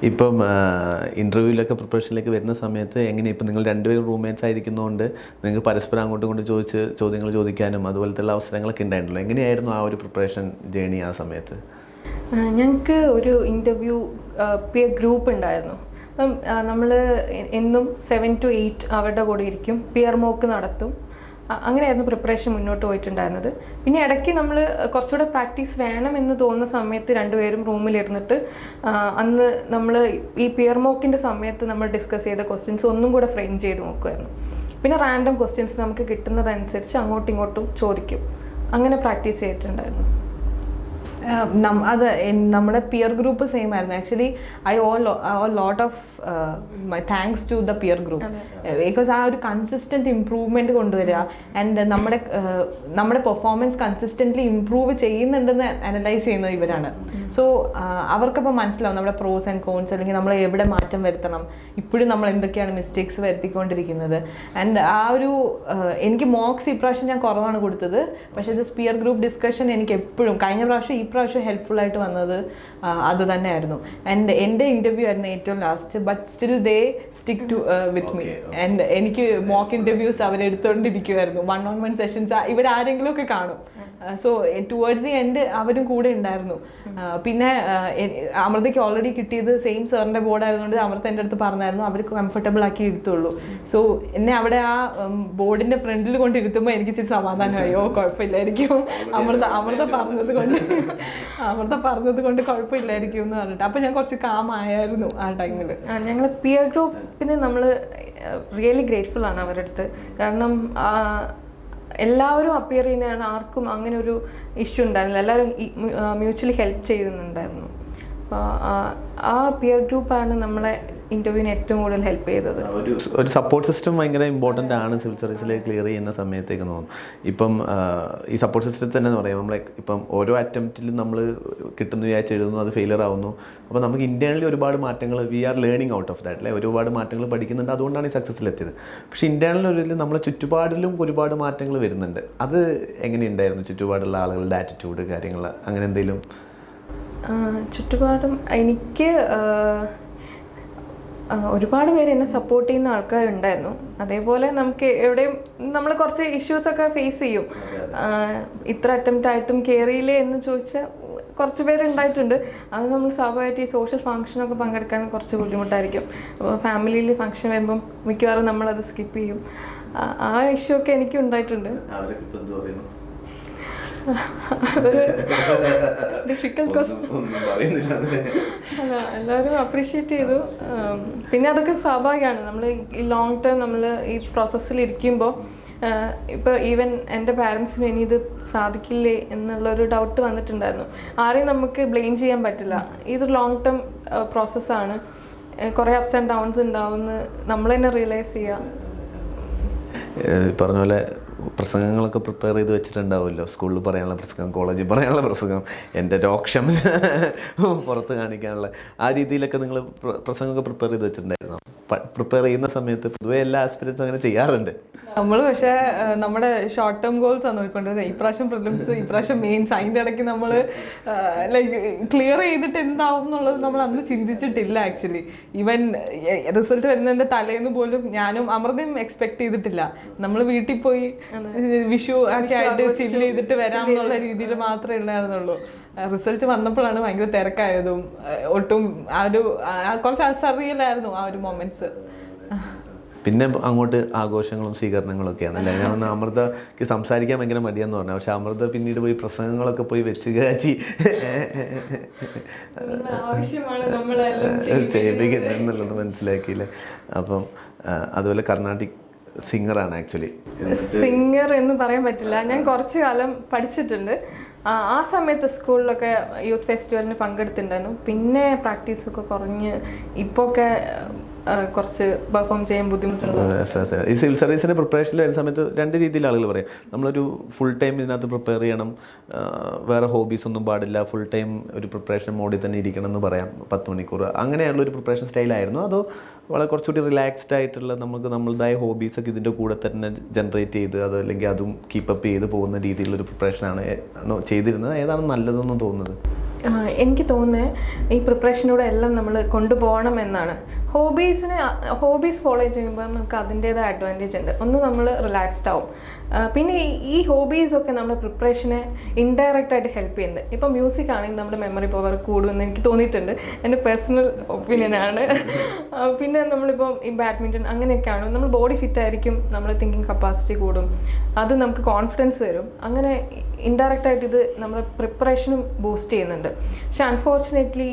ഇപ്പം ഇൻ്റർവ്യൂവിലൊക്കെ പ്രിപ്പറേഷനിലേക്ക് വരുന്ന സമയത്ത് എങ്ങനെ ഇപ്പം നിങ്ങൾ രണ്ടുപേരും റൂംമേറ്റ്സ് ആയിരിക്കുന്നതുകൊണ്ട് നിങ്ങൾക്ക് പരസ്പരം അങ്ങോട്ടും ഇങ്ങോട്ടും ചോദ്യങ്ങൾ ചോദിക്കാനും അതുപോലത്തെ അവസരങ്ങളൊക്കെ ഉണ്ടായിട്ടുള്ളൂ. എങ്ങനെയായിരുന്നു ആ ഒരു പ്രിപ്പറേഷൻ ജേണി ആ സമയത്ത്? ഞങ്ങൾക്ക് ഒരു ഇൻ്റർവ്യൂ പിയർ ഗ്രൂപ്പ് ഉണ്ടായിരുന്നു. അപ്പം നമ്മൾ എന്നും 7 to 8 അവരുടെ കൂടെ ഇരിക്കും, പിയർ മോക്ക് നടത്തും. അങ്ങനെയായിരുന്നു പ്രിപ്പറേഷൻ മുന്നോട്ട് പോയിട്ടുണ്ടായിരുന്നത്. പിന്നെ ഇടയ്ക്ക് നമ്മൾ കുറച്ചുകൂടെ പ്രാക്ടീസ് വേണമെന്ന് തോന്നുന്ന സമയത്ത് രണ്ടുപേരും റൂമിലിരുന്നിട്ട് അന്ന് നമ്മൾ ഈ പിയർ മോക്കിൻ്റെ സമയത്ത് നമ്മൾ ഡിസ്കസ് ചെയ്ത ക്വസ്റ്റ്യൻസ് ഒന്നും കൂടെ ഫ്രെയിം ചെയ്ത് നോക്കുമായിരുന്നു. പിന്നെ റാൻഡം ക്വസ്റ്റ്യൻസ് നമുക്ക് കിട്ടുന്നതനുസരിച്ച് അങ്ങോട്ടും ഇങ്ങോട്ടും ചോദിക്കും. അങ്ങനെ പ്രാക്ടീസ് ചെയ്തിട്ടുണ്ടായിരുന്നു. അത് നമ്മുടെ പിയർ ഗ്രൂപ്പ് സെയിം ആയിരുന്നു. Actually I all lot of my thanks to the peer group, because ആ ഒരു കൺസിസ്റ്റൻറ്റ് ഇംപ്രൂവ്മെൻറ്റ് കൊണ്ടുവരിക ആൻഡ് നമ്മുടെ പെർഫോമൻസ് കൺസിസ്റ്റൻ്റ്ലി ഇംപ്രൂവ് ചെയ്യുന്നുണ്ടെന്ന് അനലൈസ് ചെയ്യുന്നത് ഇവരാണ്. സോ അവർക്കപ്പോൾ മനസ്സിലാവും നമ്മുടെ പ്രോസ് ആൻഡ് കോൺസ്, അല്ലെങ്കിൽ നമ്മൾ എവിടെ മാറ്റം വരുത്തണം, ഇപ്പോഴും നമ്മൾ എന്തൊക്കെയാണ് മിസ്റ്റേക്സ് വരുത്തിക്കൊണ്ടിരിക്കുന്നത്. ആൻഡ് ആ ഒരു എനിക്ക് മോക്സ് ഇപ്രാവശ്യം ഞാൻ കുറവാണ് കൊടുത്തത്, പക്ഷേ ഇത് പിയർ ഗ്രൂപ്പ് ഡിസ്കഷൻ എനിക്ക് എപ്പോഴും കഴിഞ്ഞ പ്രാവശ്യം ഈ പ്രാവശ്യം ഹെൽപ്ഫുൾ ആയിട്ട് വന്നത് അത് തന്നെയായിരുന്നു. ആൻഡ് എൻ്റെ ഇൻ്റർവ്യൂ ആയിരുന്നു ഏറ്റവും last, but still they stick to with me. And എനിക്ക് മോക്ക് ഇൻ്റർവ്യൂസ് അവരെടുത്തുകൊണ്ടിരിക്കുമായിരുന്നു. 1-on-1 സെഷൻസ് ഇവരാരെങ്കിലും ഒക്കെ കാണും. സോ ടുവേർഡ്സ് ദി എൻഡ് അവരും കൂടെ ഉണ്ടായിരുന്നു. പിന്നെ അമൃതയ്ക്ക് ഓൾറെഡി കിട്ടിയത് സെയിം സാറിൻ്റെ ബോർഡായതുകൊണ്ട് അമൃത എൻ്റെ അടുത്ത് പറഞ്ഞായിരുന്നു അവർക്ക് കംഫർട്ടബിൾ ആക്കി ഇരുത്തുള്ളൂ. സോ എന്നെ അവിടെ ആ ബോർഡിൻ്റെ ഫ്രണ്ടിൽ കൊണ്ട് ഇരുത്തുമ്പോൾ എനിക്ക് ഇച്ചിരി സമാധാനമായി. കുഴപ്പമില്ലായിരിക്കും, അമൃത പറഞ്ഞത് കൊണ്ട് കുഴപ്പമില്ലായിരിക്കും എന്ന് പറഞ്ഞിട്ട്. അപ്പോൾ ഞാൻ കുറച്ച് കാമായിരുന്നു ആ ടൈമിൽ. ഞങ്ങൾ പിയർ ഗ്രൂപ്പിന് നമ്മൾ റിയലി ഗ്രേറ്റ്ഫുൾ ആണ് അവരുടെ അടുത്ത്. കാരണം എല്ലാവരും അപ്പിയർ ചെയ്യുന്നതാണ്, ആർക്കും അങ്ങനെ ഒരു ഇഷ്യൂ ഉണ്ടായിരുന്നില്ല. എല്ലാവരും മ്യൂച്വലി ഹെൽപ്പ് ചെയ്യുന്നുണ്ടായിരുന്നു. അപ്പോൾ ആ പിയർ ഗ്രൂപ്പാണ് നമ്മളെ ഇൻ്റർവ്യൂവിന് ഏറ്റവും കൂടുതൽ ഹെൽപ്പ് ചെയ്തത്. ഒരു സപ്പോർട്ട് സിസ്റ്റം ഭയങ്കര ഇമ്പോർട്ടൻ്റ് ആണ് സിവിൽ സർവീസിലേക്ക് ക്ലിയർ ചെയ്യുന്ന സമയത്തേക്ക് തോന്നുന്നു. ഇപ്പം ഈ സപ്പോർട്ട് സിസ്റ്റത്തിൽ തന്നെ എന്ന് പറയാം, നമ്മളെ ഇപ്പം ഓരോ അറ്റംപ്റ്റിലും നമ്മൾ കിട്ടുന്ന വിചാരിച്ച് എഴുതുന്നു, അത് ഫെയിലർ ആവുന്നു. അപ്പോൾ നമുക്ക് ഇൻറ്റേർണലി ഒരുപാട് മാറ്റങ്ങൾ, we are learning out of that അല്ലേ, ഒരുപാട് മാറ്റങ്ങൾ പഠിക്കുന്നുണ്ട്. അതുകൊണ്ടാണ് ഈ സക്സസ്സിലെത്തിയത്. പക്ഷേ ഇൻറ്റേർണൽ ഒരു നമ്മളെ ചുറ്റുപാടിലും ഒരുപാട് മാറ്റങ്ങൾ വരുന്നുണ്ട്. അത് എങ്ങനെയുണ്ടായിരുന്നു? ചുറ്റുപാടുള്ള ആളുകളുടെ ആറ്റിറ്റ്യൂഡ്, കാര്യങ്ങൾ, അങ്ങനെ എന്തെങ്കിലും? ചുറ്റുപാടും എനിക്ക് ഒരുപാട് പേര് എന്നെ സപ്പോർട്ട് ചെയ്യുന്ന ആൾക്കാരുണ്ടായിരുന്നു. അതേപോലെ നമുക്ക് എവിടെയും നമ്മൾ കുറച്ച് ഇഷ്യൂസൊക്കെ ഫേസ് ചെയ്യും. ഇത്ര അറ്റംപ്റ്റ് ആയിട്ടും കയറിയില്ലേ എന്ന് ചോദിച്ചാൽ കുറച്ച് പേരുണ്ടായിട്ടുണ്ട്. അത് നമ്മൾ സ്വാഭാവികമായിട്ട് ഈ സോഷ്യൽ ഫങ്ഷനൊക്കെ പങ്കെടുക്കാൻ കുറച്ച് ബുദ്ധിമുട്ടായിരിക്കും. അപ്പോൾ ഫാമിലിയിൽ ഫങ്ഷൻ വരുമ്പം മിക്കവാറും നമ്മളത് സ്കിപ്പ് ചെയ്യും. ആ ഇഷ്യൂ ഒക്കെ എനിക്കും ഉണ്ടായിട്ടുണ്ട്. അതൊരു ഡിഫിക്കൽട്ട് ക്വസ്റ്റ്യൻ. എല്ലാവരും അപ്രീഷിയേറ്റ് ചെയ്തു. പിന്നെ അതൊക്കെ സ്വാഭാവികമാണ്. നമ്മൾ ഈ ലോങ് ടേം നമ്മൾ ഈ പ്രോസസ്സിൽ ഇരിക്കുമ്പോൾ ഇപ്പോൾ ഈവൻ എൻ്റെ പാരൻസിന് ഇനി ഇത് സാധിക്കില്ലേ എന്നുള്ളൊരു ഡൗട്ട് വന്നിട്ടുണ്ടായിരുന്നു. ആരെയും നമുക്ക് ബ്ലെയിം ചെയ്യാൻ പറ്റില്ല. ഇതൊരു ലോങ് ടേം പ്രോസസ്സാണ്. കുറേ അപ്സ് ആൻഡ് ഡൗൺസ് ഉണ്ടാവുമെന്ന് നമ്മൾ തന്നെ റിയലൈസ് ചെയ്യുക. പറഞ്ഞ പോലെ പ്രസംഗങ്ങളൊക്കെ പ്രിപ്പയർ ചെയ്ത് വെച്ചിട്ടുണ്ടാവുമല്ലോ. സ്കൂളിൽ പറയാനുള്ള പ്രസംഗം, കോളേജിൽ പറയാനുള്ള പ്രസംഗം, എൻ്റെ രോക്ഷം പുറത്ത് കാണിക്കാനുള്ള ആ രീതിയിലൊക്കെ നിങ്ങൾ പ്രസംഗമൊക്കെ പ്രിപ്പയർ ചെയ്ത് വെച്ചിട്ടുണ്ടായിരുന്നോ? പ്രിപ്പയർ ചെയ്യുന്ന സമയത്ത് പൊതുവേ എല്ലാ ആസ്പിരൻസും അങ്ങനെ ചെയ്യാറുണ്ട്. നമ്മൾ പക്ഷേ നമ്മുടെ ഷോർട്ട് ടേം ഗോൾസ് ആണ് നോക്കിക്കൊണ്ടിരുന്നത്. ഇപ്രാവശ്യം പ്രിലിംസ്, ഇപ്രാവശ്യം മെയിൻസ്. അതിൻ്റെ ഇടയ്ക്ക് നമ്മൾ ലൈക്ക് ക്ലിയർ ചെയ്തിട്ട് എന്താവും എന്നുള്ളത് നമ്മൾ അന്ന് ചിന്തിച്ചിട്ടില്ല. ആക്ച്വലി ഈവൻ റിസൾട്ട് വരുന്നതിൻ്റെ തലേന്ന് പോലും ഞാനും അമൃതയും എക്സ്പെക്ട് ചെയ്തിട്ടില്ല. നമ്മൾ വീട്ടിൽ പോയി വിഷു ഒക്കെ ആയിട്ട് ചില്ല് ചെയ്തിട്ട് വരാം എന്നുള്ള രീതിയിൽ മാത്രമേ ഉണ്ടായിരുന്നുള്ളൂ. റിസൾട്ട് വന്നപ്പോഴാണ് ഭയങ്കര തിരക്കായതും ഒട്ടും ആ ഒരു കുറച്ച് അസറിയലായിരുന്നു ആ ഒരു മൊമെന്റ്സ്. പിന്നെ അങ്ങോട്ട് ആഘോഷങ്ങളും സ്വീകരണങ്ങളൊക്കെയാണ് അല്ലേ. ഞാൻ അമൃതയ്ക്ക് സംസാരിക്കാൻ ഭയങ്കര മടിയെന്ന് പറഞ്ഞു. പക്ഷെ അമൃത പിന്നീട് പോയി പ്രസംഗങ്ങളൊക്കെ പോയി വെച്ച് കാച്ചി ചെയ്യിപ്പിക്കുന്നത് എന്നുള്ളത് മനസ്സിലാക്കിയില്ലേ. അപ്പം അതുപോലെ കർണാട്ടിക് സിംഗറാണ് ആക്ച്വലി. സിംഗർ എന്ന് പറയാൻ പറ്റില്ല. ഞാൻ കുറച്ച് കാലം പഠിച്ചിട്ടുണ്ട്. ആ സമയത്ത് സ്കൂളിലൊക്കെ യൂത്ത് ഫെസ്റ്റിവലിന് പങ്കെടുത്തിട്ടുണ്ടായിരുന്നു. പിന്നെ പ്രാക്ടീസൊക്കെ കുറഞ്ഞ് ഇപ്പോൾ ഒക്കെ കുറച്ച് പെർഫോം ചെയ്യാൻ ബുദ്ധിമുട്ടുണ്ട്. ഈ സിവിൽ സർവീസിൻ്റെ പ്രിപ്പറേഷനിൽ വരുന്ന സമയത്ത് രണ്ട് രീതിയിൽ ആളുകൾ പറയും. നമ്മളൊരു ഫുൾ ടൈം ഇതിനകത്ത് പ്രിപ്പയർ ചെയ്യണം, വേറെ ഹോബീസ് ഒന്നും പാടില്ല, ഫുൾ ടൈം ഒരു പ്രിപ്പറേഷൻ മോഡിൽ തന്നെ ഇരിക്കണം എന്ന് പറയാം, 10 മണിക്കൂർ. അങ്ങനെയുള്ളൊരു പ്രിപ്പറേഷൻ സ്റ്റൈലായിരുന്നു അതോ വളരെ കുറച്ചുകൂടി റിലാക്സ്ഡ് ആയിട്ടുള്ള നമുക്ക് നമ്മളുടേതായ ഹോബീസൊക്കെ ഇതിൻ്റെ കൂടെ തന്നെ ജനറേറ്റ് ചെയ്ത് അത് അല്ലെങ്കിൽ അതും കീപ്പപ്പ് ചെയ്ത് പോകുന്ന രീതിയിലുള്ളൊരു പ്രിപ്പറേഷനാണ് ചെയ്തിരുന്നത്? ഏതാണ് നല്ലതെന്ന് തോന്നുന്നത്? എനിക്ക് തോന്നുന്നത് ഈ പ്രിപ്പറേഷനൂടെ എല്ലാം നമ്മൾ കൊണ്ടുപോകണം എന്നാണ്. ഹോബീസ് ഫോളോ ചെയ്യുമ്പോൾ നമുക്ക് അതിൻ്റേതായ അഡ്വാൻറ്റേജ് ഉണ്ട്. ഒന്ന് നമ്മൾ റിലാക്സ്ഡ് ആവും. പിന്നെ ഈ ഹോബീസൊക്കെ നമ്മുടെ പ്രിപ്പറേഷനെ ഇൻഡയറക്റ്റായിട്ട് ഹെൽപ്പ് ചെയ്യുന്നുണ്ട്. ഇപ്പോൾ മ്യൂസിക് ആണെങ്കിൽ നമ്മുടെ മെമ്മറി പവർ കൂടുമെന്ന് എനിക്ക് തോന്നിയിട്ടുണ്ട്. എൻ്റെ പേഴ്സണൽ ഒപ്പീനിയനാണ്. പിന്നെ നമ്മളിപ്പം ഈ ബാഡ്മിൻ്റൺ അങ്ങനെയൊക്കെയാണ്, നമ്മൾ ബോഡി ഫിറ്റ് ആയിരിക്കും, നമ്മൾ തിങ്കിങ് കപ്പാസിറ്റി കൂടും, അത് നമുക്ക് കോൺഫിഡൻസ് തരും. അങ്ങനെ ഇൻഡയറക്റ്റായിട്ട് ഇത് നമ്മുടെ പ്രിപ്പറേഷനും ബൂസ്റ്റ് ചെയ്യുന്നുണ്ട്. പക്ഷെ അൺഫോർച്ചുനേറ്റ്ലി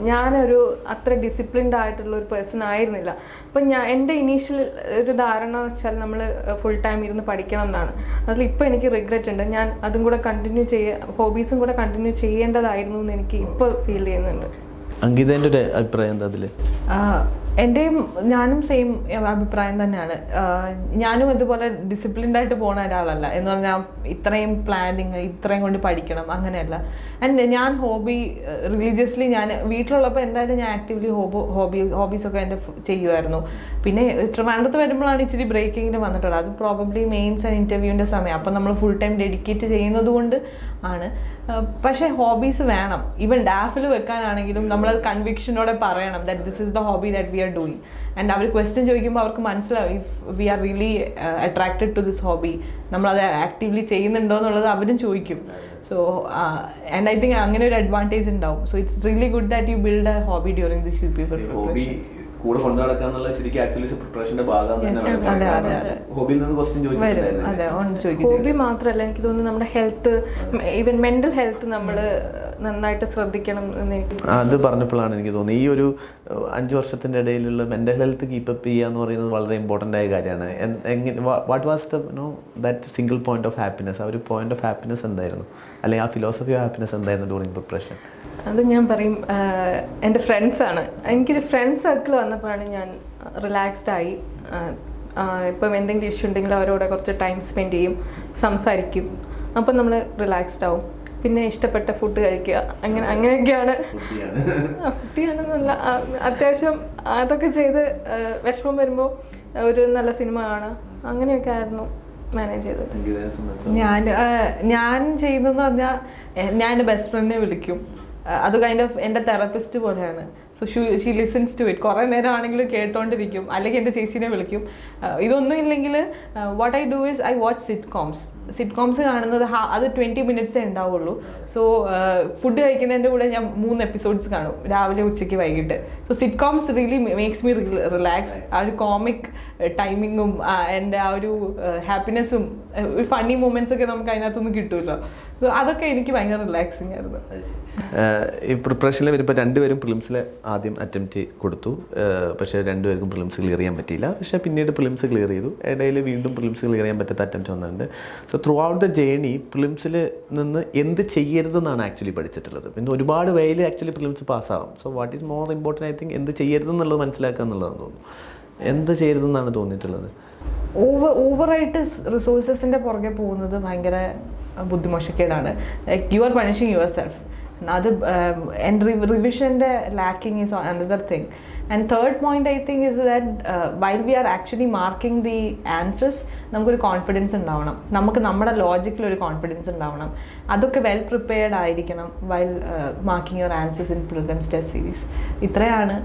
ഞാനൊരു അത്ര ഡിസിപ്ലിൻഡ് ആയിട്ടുള്ള ഒരു പേഴ്സൺ ആയിരുന്നില്ല. അപ്പം എൻ്റെ ഇനീഷ്യൽ ഒരു ധാരണ വെച്ചാൽ നമ്മൾ ഫുൾ ടൈം ഇരുന്ന് പഠിക്കണം എന്നാണ്. അതിൽ ഇപ്പോൾ എനിക്ക് റിഗ്രറ്റ് ഉണ്ട്. ഞാൻ അതും കൂടെ ഹോബീസും കൂടെ കണ്ടിന്യൂ ചെയ്യേണ്ടതായിരുന്നു എന്ന് എനിക്ക് ഇപ്പോൾ ഫീൽ ചെയ്യുന്നുണ്ട്. അങ്കിതേൻ്റെ ഒരു അഭിപ്രായം എന്താ അതിൽ? ഞാനും സെയിം അഭിപ്രായം തന്നെയാണ്. ഞാനും ഇതുപോലെ ഡിസിപ്ലിൻഡ് ആയിട്ട് പോകുന്ന ഒരാളല്ല. എന്ന് പറഞ്ഞാൽ ഇത്രയും പ്ലാനിങ്, ഇത്രയും കൊണ്ട് പഠിക്കണം അങ്ങനെയല്ല. ആൻഡ് ഞാൻ റിലീജിയസ്ലി ഞാൻ വീട്ടിലുള്ളപ്പോൾ എന്തായാലും ഞാൻ ആക്റ്റീവ്ലി ഹോബീസൊക്കെ എൻ്റെ ചെയ്യുമായിരുന്നു. പിന്നെ ട്രിവാൻഡ്രത്ത് വരുമ്പോഴാണ് ഇച്ചിരി ബ്രേക്കിങ്ങിന് വന്നിട്ടുള്ളത്. അത് പ്രോബബ്ലി മെയിൻസ് ആൻഡ് ഇൻ്റർവ്യൂവിൻ്റെ സമയം. അപ്പം നമ്മൾ ഫുൾ ടൈം ഡെഡിക്കേറ്റ് ചെയ്യുന്നത് കൊണ്ട് ആണ്. പക്ഷേ ഹോബീസ് വേണം. ഈവൻ ഡാഫിൽ വെക്കാനാണെങ്കിലും നമ്മളത് കൺവിക്ഷനോടെ പറയണം that this is the hobby that we are doing. And അവർ ക്വസ്റ്റ്യൻ ചോദിക്കുമ്പോൾ അവർക്ക് മനസ്സിലാവും if we are really attracted to this hobby, നമ്മളത് ആക്റ്റീവ്ലി ചെയ്യുന്നുണ്ടോ എന്നുള്ളത് അവരും ചോദിക്കും. സോ ആൻഡ് ഐ തിങ്ക് അങ്ങനെ ഒരു അഡ്വാൻറ്റേജ് ഉണ്ടാവും. So it's really good that you build A hobby during this hobby കൂടെ കൊണ്ടു നടക്കാന്നുള്ള ശരിക്കും ആക്ച്വലി പ്രിപ്പറേഷന്റെ ഭാഗം തന്നെ. ഹോബിയിൽ നിന്ന് ക്വസ്റ്റ്യൻ ചോദിച്ചിട്ടുണ്ടായിരുന്നു. ഹോബി മാത്രമല്ല, എനിക്ക് തോന്നുന്നു നമ്മുടെ ഹെൽത്ത്, ഈവൻ മെന്റൽ ഹെൽത്ത് നമ്മൾ നന്നായിട്ട് ശ്രദ്ധിക്കണം എന്ന് എനിക്ക് അത് പറഞ്ഞപ്പോഴാണ് എനിക്ക് തോന്നുന്നത് ഈ ഒരു 5 വർഷത്തിൻ്റെ ഇടയിലുള്ള മെൻ്റൽ ഹെൽത്ത് കീപ്പപ്പ് ചെയ്യുക എന്ന് പറയുന്നത് വളരെ ഇമ്പോർട്ടൻ്റ് ആയ കാര്യമാണ്. എങ്ങനെ what was that single point of happiness? ആ ഒരു പോയിന്റ് ഓഫ് ഹാപ്പിനെസ് എന്തായിരുന്നു, അല്ലെങ്കിൽ ആ ഫിലോസഫി ഓഫ് ഹാപ്പിനെസ് എന്തായിരുന്നു ഡ്യൂറിങ് പ്രിപ്പറേഷൻ? അത് ഞാൻ പറയും, എൻ്റെ ഫ്രണ്ട്സാണ്. എനിക്കൊരു ഫ്രണ്ട്സ് സർക്കിൾ വന്നപ്പോഴാണ് ഞാൻ റിലാക്സ്ഡ് ആയി. ഇപ്പം എന്തെങ്കിലും ഇഷ്യൂ ഉണ്ടെങ്കിൽ അവരോട് കുറച്ച് ടൈം സ്പെൻഡ് ചെയ്യും, സംസാരിക്കും. അപ്പം നമ്മൾ റിലാക്സ്ഡ് ആവും. പിന്നെ ഇഷ്ടപ്പെട്ട ഫുഡ് കഴിക്കുക, അങ്ങനെയൊക്കെയാണ്. കുട്ടിയാണെന്നല്ല, അത്യാവശ്യം അതൊക്കെ ചെയ്ത് വിഷമം വരുമ്പോൾ ഒരു നല്ല സിനിമ കാണുക, അങ്ങനെയൊക്കെ ആയിരുന്നു മാനേജ് ചെയ്തത്. ഞാൻ ചെയ്യുന്നതെന്ന് പറഞ്ഞാൽ ഞാൻ എൻ്റെ ബെസ്റ്റ് ഫ്രണ്ടിനെ വിളിക്കും. അത് കൈൻഡ് ഓഫ് എൻ്റെ തെറപ്പിസ്റ്റ് പോലെയാണ്. So she listens to it. കുറേ നേരം ആണെങ്കിലും കേട്ടോണ്ടിരിക്കും. അല്ലെങ്കിൽ എൻ്റെ ചേച്ചീനെ വിളിക്കും. ഇതൊന്നും ഇല്ലെങ്കിൽ what I do is I watch sitcoms കാണുന്നത് അത് 20 മിനിറ്റ്സേ ഉണ്ടാവുള്ളൂ. സോ ഫുഡ് കഴിക്കുന്നതിൻ്റെ കൂടെ ഞാൻ 3 എപ്പിസോഡ്സ് കാണും, രാവിലെ ഉച്ചയ്ക്ക് വൈകിട്ട്. So sitcoms really makes me relax. ആ ഒരു കോമിക് ടൈമിങ്ങും എൻ്റെ ആ ഒരു ഹാപ്പിനെസ്സും ഒരു ഫണ്ണി മൊമെൻറ്റ്സ് ഒക്കെ നമുക്ക് അതിനകത്തൊന്നും കിട്ടുമല്ലോ. സോ അതൊക്കെ എനിക്ക് ഭയങ്കര റിലാക്സിങ് ആയിരുന്നു. ഈ പ്രിപ്പറേഷനിൽ വരുമ്പോൾ രണ്ടുപേരും പ്രിലിംസിൽ ആദ്യം അറ്റംപ്റ്റ് കൊടുത്തു. പക്ഷേ രണ്ടുപേർക്കും പ്രിലിംസ് ക്ലിയർ ചെയ്യാൻ പറ്റിയില്ല. പക്ഷേ പിന്നീട് പ്രിലിംസ് ക്ലിയർ ചെയ്തു. ഇടയിൽ വീണ്ടും പ്രിലിംസ് ക്ലിയർ ചെയ്യാൻ പറ്റാത്ത അറ്റംപ്റ്റ് വന്നിട്ടുണ്ട്. So throughout the journey പ്രിലിംസിൽ നിന്ന് എന്ത് ചെയ്യരുതെന്നാണ് ആക്ച്വലി പഠിച്ചിട്ടുള്ളത്. പിന്നെ ഒരുപാട് വേയിൽ ആക്ച്വലി പ്രിലിംസ് പാസ്സാവും. So what is more important I think എന്ത് ചെയ്യരുതെന്നുള്ളത് മനസ്സിലാക്കുക എന്നുള്ളതെന്ന് തോന്നുന്നു. എന്ത് ചെയ്യരുതെന്നാണ് തോന്നിയിട്ടുള്ളത്? ഓവറായിട്ട് റിസോഴ്സസിൻ്റെ പുറകെ പോകുന്നത് ഭയങ്കര ബുദ്ധിമോശക്കേടാണ്. Like you are punishing yourself. അത് റിവിഷൻ്റെ lacking is another thing. And third point I think is that while we are actually marking the answers നമുക്കൊരു കോൺഫിഡൻസ് ഉണ്ടാവണം. നമുക്ക് നമ്മുടെ ലോജിക്കിലൊരു കോൺഫിഡൻസ് ഉണ്ടാവണം. അതൊക്കെ വെൽ പ്രിപ്പയർഡ് ആയിരിക്കണം while marking your answers in prelims test series. ഇത്രയാണ്